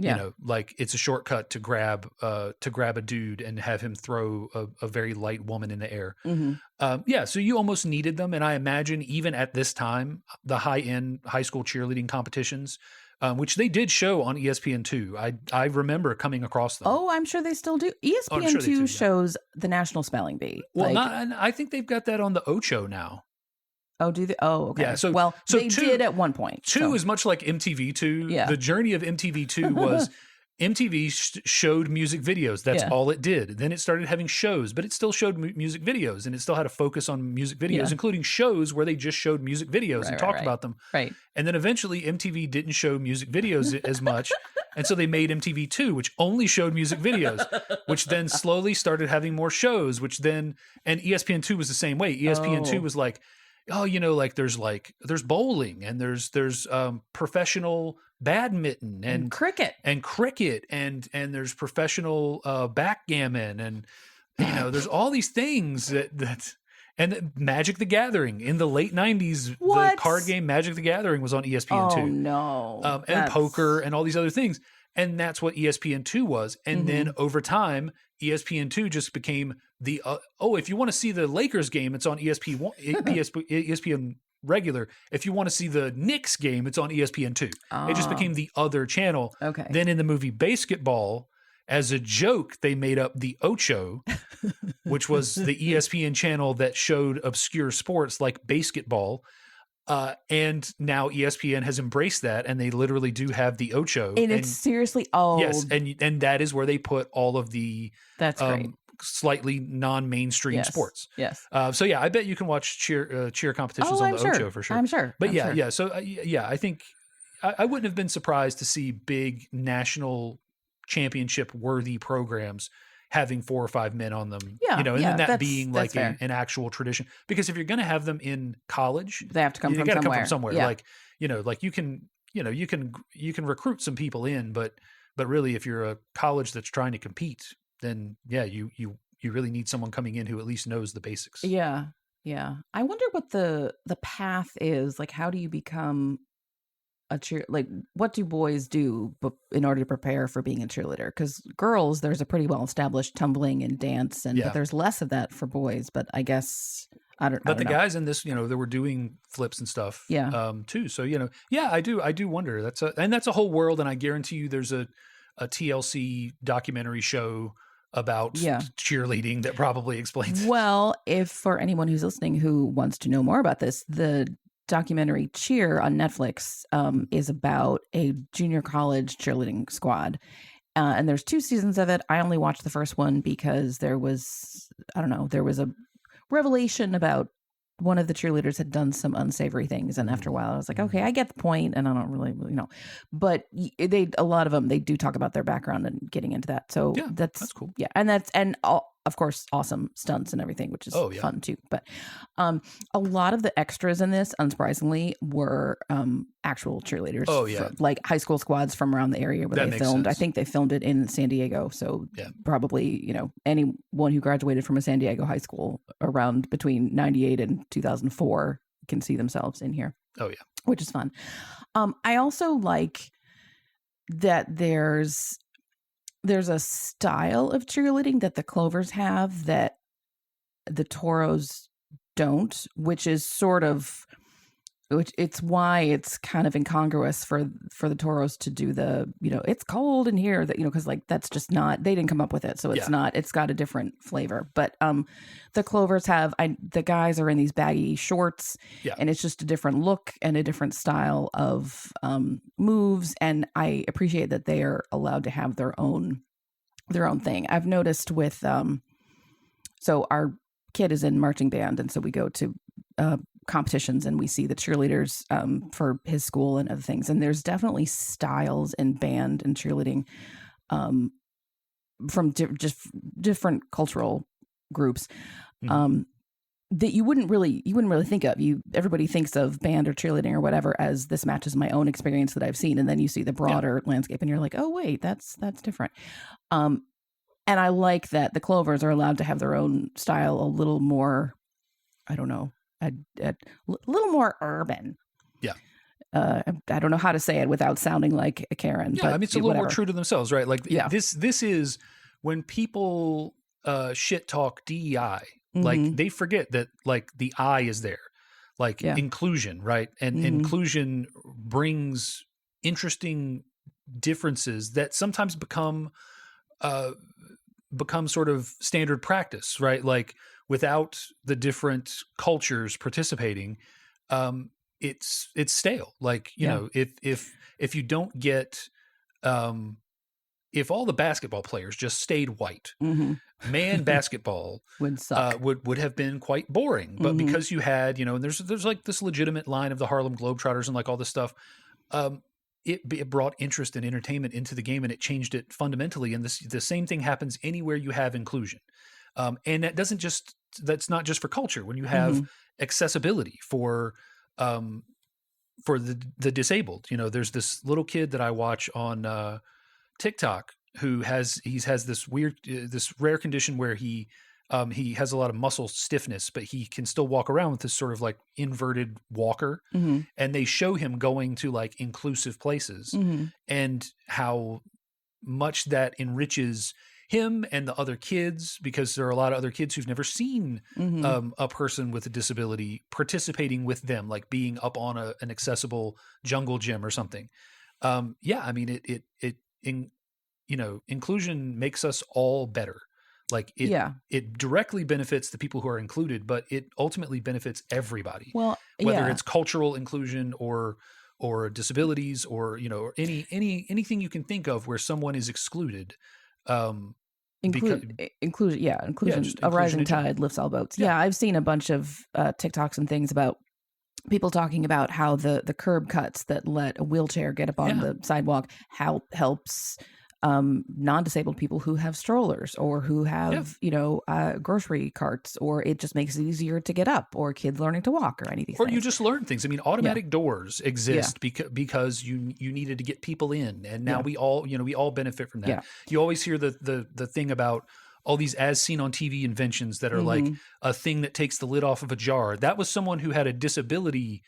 Yeah. You know, like it's a shortcut to grab a dude and have him throw a very light woman in the air. So you almost needed them. And I imagine even at this time, the high-end high school cheerleading competitions, which they did show on ESPN2. I remember coming across them. Oh, I'm sure they still do. ESPN2 shows the National Spelling Bee. Well, I think they've got that on the Ocho now. Oh, do they? Oh, okay. Yeah, so they did at one point. Two is much like MTV2. Yeah. The journey of MTV2 was MTV showed music videos. That's all it did. Then it started having shows, but it still showed music videos, and it still had a focus on music videos, including shows where they just showed music videos and talked about them. Right. And then eventually MTV didn't show music videos as much, and so they made MTV2, which only showed music videos, which then slowly started having more shows, and ESPN2 was the same way. ESPN2 was like, oh, you know, like there's bowling and there's professional badminton and cricket and there's professional backgammon and you know there's all these things that and Magic the Gathering in the late 90s. What? The card game Magic the Gathering was on ESPN2. Oh no. And poker and all these other things. And that's what ESPN2 was. And then over time, ESPN2 just became the, if you want to see the Lakers game, it's on ESPN regular. If you want to see the Knicks game, it's on ESPN2. It just became the other channel. Okay. Then in the movie Basketball, as a joke, they made up the Ocho, which was the ESPN channel that showed obscure sports like basketball. And now ESPN has embraced that, and they literally do have the Ocho. And it's seriously old. Yes, and that is where they put all of the great. Slightly non-mainstream sports. Yes. So yeah, I bet you can watch cheer competitions on the Ocho for sure. I'm sure. But yeah. So I think I wouldn't have been surprised to see big national championship worthy programs having 4 or 5 men on them, and then that being like an actual tradition. Because if you're going to have them in college, they have to come from somewhere. Yeah. Like you can recruit some people in, but really, if you're a college that's trying to compete, then you really need someone coming in who at least knows the basics. Yeah, yeah. I wonder what the path is. Like, how do you become a what do boys do in order to prepare for being a cheerleader? Because girls, there's a pretty well established tumbling and dance, but there's less of that for boys. But I guess I don't. But the guys in this, they were doing flips and stuff, too. So I do wonder. That's a whole world, and I guarantee you, there's a TLC documentary show about cheerleading that probably explains it. Well, if for anyone who's listening who wants to know more about this, the documentary Cheer on Netflix is about a junior college cheerleading squad. And there's 2 seasons of it. I only watched the first one because there was a revelation about one of the cheerleaders had done some unsavory things. And after a while, I was like, okay, I get the point. And I don't really, but a lot of them, they do talk about their background and getting into that. So that's cool. Yeah. And of course, awesome stunts and everything, which is fun too. But a lot of the extras in this, unsurprisingly, were actual cheerleaders. Oh, yeah. Like high school squads from around the area where they filmed. Sense. I think they filmed it in San Diego. So probably, you know, anyone who graduated from a San Diego high school around between 98 and 2004 can see themselves in here. Oh, yeah. Which is fun. I also like that there's a style of cheerleading that the Clovers have that the Toros don't, which is sort of, which it's why it's kind of incongruous for the Toros to do the, you know, it's cold in here, that, you know, because like that's just not, they didn't come up with it, so it's not, it's got a different flavor. But the Clovers have, the guys are in these baggy shorts, and it's just a different look and a different style of moves, and I appreciate that they are allowed to have their own thing. I've noticed with so our kid is in marching band, and so we go to competitions and we see the cheerleaders for his school and other things, and there's definitely styles in band and cheerleading from just different cultural groups that you wouldn't really think of. Everybody thinks of band or cheerleading or whatever as this matches my own experience that I've seen, and then you see the broader landscape and you're like, oh wait, that's different. And I like that the Clovers are allowed to have their own style a little more, I don't know, a little more urban. Yeah. I don't know how to say it without sounding like a Karen. Yeah, but I mean, it's a little more true to themselves, right? Like this is when people shit talk DEI, like they forget that like the I is there, like inclusion, right? And inclusion brings interesting differences that sometimes become sort of standard practice, right? Like without the different cultures participating, it's stale. Like, you know, if you don't get, if all the basketball players just stayed white, man, basketball would suck. Would have been quite boring. But because you had, you know, and there's like this legitimate line of the Harlem Globetrotters and like all this stuff, it brought interest and entertainment into the game, and it changed it fundamentally. And the same thing happens anywhere you have inclusion. And that's not just for culture. When you have accessibility for the disabled, you know, there's this little kid that I watch on TikTok who has this weird, this rare condition where he has a lot of muscle stiffness, but he can still walk around with this sort of like inverted walker. And they show him going to like inclusive places and how much that enriches him and the other kids, because there are a lot of other kids who've never seen a person with a disability participating with them, like being up on an accessible jungle gym or something. I mean, you know, inclusion makes us all better. Like it directly benefits the people who are included, but it ultimately benefits everybody. Well, whether it's cultural inclusion or disabilities, or, you know, or anything you can think of where someone is excluded. Inclusion. A rising tide lifts all boats. Yeah, I've seen a bunch of TikToks and things about people talking about how the curb cuts that let a wheelchair get up on the sidewalk helps non-disabled people who have strollers or who have you know grocery carts, or it just makes it easier to get up, or kids learning to walk, or anything. Or you just learn things. I mean, automatic doors exist because you needed to get people in, and now we all benefit from that. Yeah. You always hear the thing about all these as seen on TV inventions that are like a thing that takes the lid off of a jar. That was someone who had a disability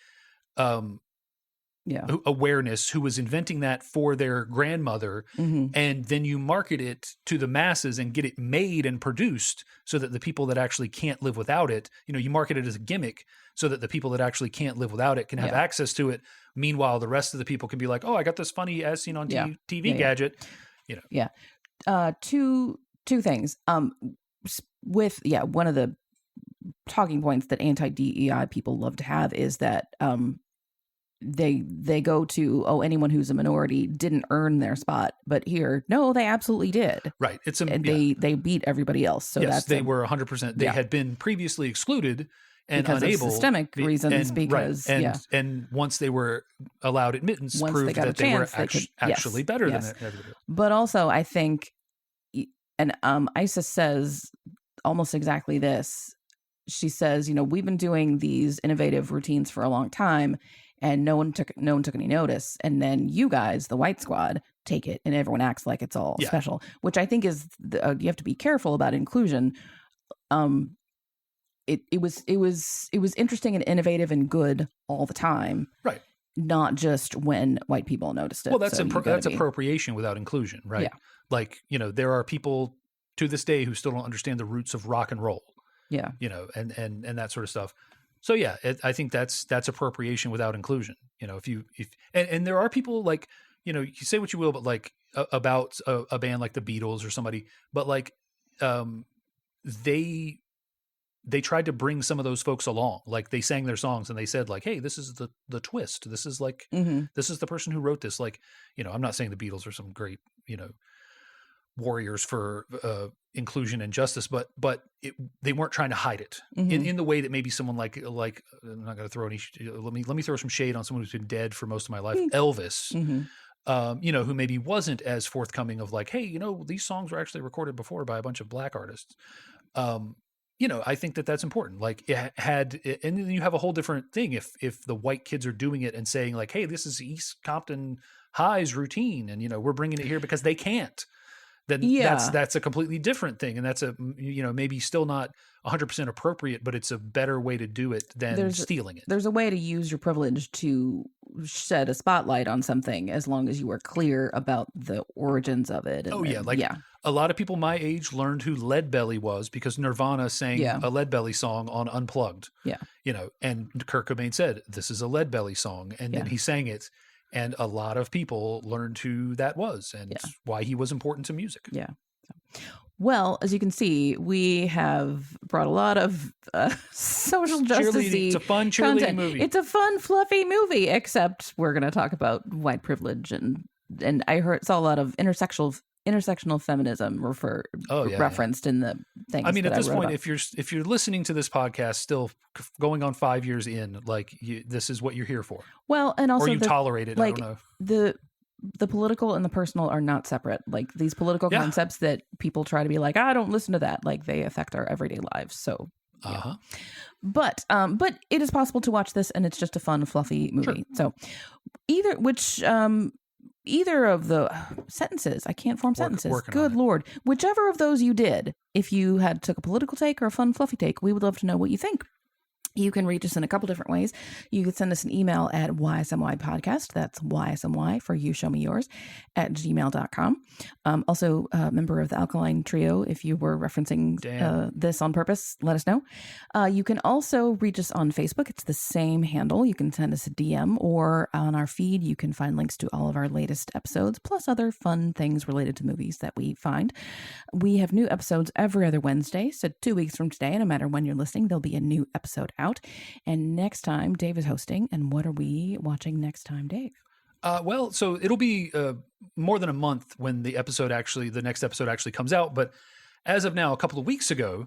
awareness who was inventing that for their grandmother, and then you market it to the masses and get it made and produced so that the people that actually can't live without it, you know, you market it as a gimmick so that the people that actually can't live without it can have access to it. Meanwhile, the rest of the people can be like, oh, I got this funny as seen on TV gadget, you know. Two things. With one of the talking points that anti-DEI people love to have is that they go to, anyone who's a minority didn't earn their spot, but here, no, they absolutely did. Right. They beat everybody else. So they were 100%. They had been previously excluded and because unable of systemic reasons. And once they were allowed admittance, proved that they were actually better than everybody else. But also, I think, and ISIS says almost exactly this. She says, you know, we've been doing these innovative routines for a long time, and no one took any notice. And then you guys, the White Squad, take it, and everyone acts like it's all special, which I think is you have to be careful about inclusion. It was interesting and innovative and good all the time, right? Not just when white people noticed it. Well, that's appropriation without inclusion, right? Yeah. Like, you know, there are people to this day who still don't understand the roots of rock and roll. Yeah. You know, and that sort of stuff. So yeah, I think that's appropriation without inclusion. You know, and there are people like, you know, you say what you will, but like about a band like the Beatles or somebody, but like, they tried to bring some of those folks along. Like they sang their songs and they said like, hey, this is the twist. This is like, this is the person who wrote this. Like, you know, I'm not saying the Beatles are some great, you know, warriors for inclusion and justice, but they weren't trying to hide it in the way that maybe someone like I'm not going to throw any. Let me throw some shade on someone who's been dead for most of my life, Elvis. You know, who maybe wasn't as forthcoming of like, hey, you know, these songs were actually recorded before by a bunch of black artists. You know, I think that's important. Like it had, and then you have a whole different thing if the white kids are doing it and saying like, hey, this is East Compton High's routine, and you know, we're bringing it here because they can't. Then that's a completely different thing, and that's you know, maybe still not 100% appropriate, but it's a better way to do it than stealing it. There's a way to use your privilege to shed a spotlight on something as long as you are clear about the origins of it. A lot of people my age learned who Leadbelly was because Nirvana sang a Leadbelly song on Unplugged. Yeah. You know, and Kurt Cobain said, this is a Leadbelly song, and then he sang it. And a lot of people learned who that was and why he was important to music. Yeah. Well, as you can see, we have brought a lot of social justice. It's a fun cheerleading movie. It's a fun, fluffy movie, except we're going to talk about white privilege. And I saw a lot of intersectional feminism referenced in the things. I mean, at this point, if you're listening to this podcast still going on 5 years in, like this is what you're here for. Well, and also or you tolerate it. Like, I don't know. The political and the personal are not separate. Like these political concepts that people try to be like, I don't listen to that. Like they affect our everyday lives. So, but it is possible to watch this and it's just a fun, fluffy movie. Sure. So either of the sentences, I can't form sentences. Good Lord. Whichever of those you did, if you had took a political take or a fun, fluffy take, we would love to know what you think. You can reach us in a couple different ways. You could send us an email at YSMYpodcast. That's YSMY for You Show Me Yours at gmail.com. Also, a member of the Alkaline Trio, if you were referencing this on purpose, let us know. You can also reach us on Facebook. It's the same handle. You can send us a DM, or on our feed, you can find links to all of our latest episodes, plus other fun things related to movies that we find. We have new episodes every other Wednesday. So 2 weeks from today, no matter when you're listening, there'll be a new episode out. And next time, Dave is hosting. And what are we watching next time, Dave? Well, so it'll be more than a month when the next episode actually comes out. But as of now, a couple of weeks ago,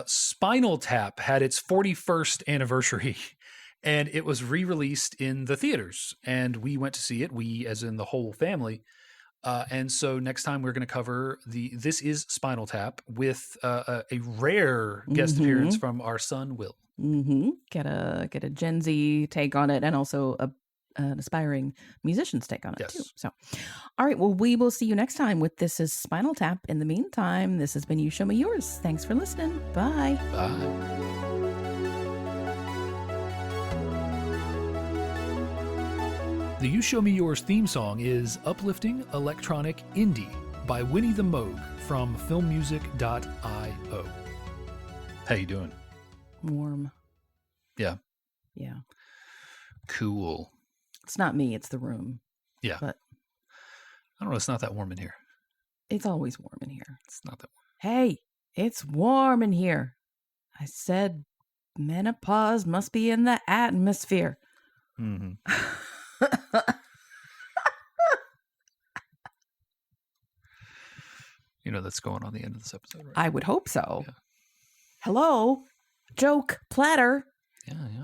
Spinal Tap had its 41st anniversary, and it was re-released in the theaters. And we went to see it, we as in the whole family. And so next time we're going to cover This Is Spinal Tap with a rare guest appearance from our son, Will. Get a Gen Z take on it, and also an aspiring musician's take on it too. So, all right. Well, we will see you next time with This Is Spinal Tap. In the meantime, this has been You Show Me Yours. Thanks for listening. Bye. Bye. The You Show Me Yours theme song is Uplifting Electronic Indie by Winnie the Moog from filmmusic.io. How you doing? Warm. Yeah. Yeah. Cool. It's not me, it's the room. Yeah. But I don't know, it's not that warm in here. It's always warm in here. It's not that warm. Hey, it's warm in here. I said menopause must be in the atmosphere. Mm-hmm. You know that's going on the end of this episode, right? I would hope so. Yeah. Hello? Joke platter. Yeah.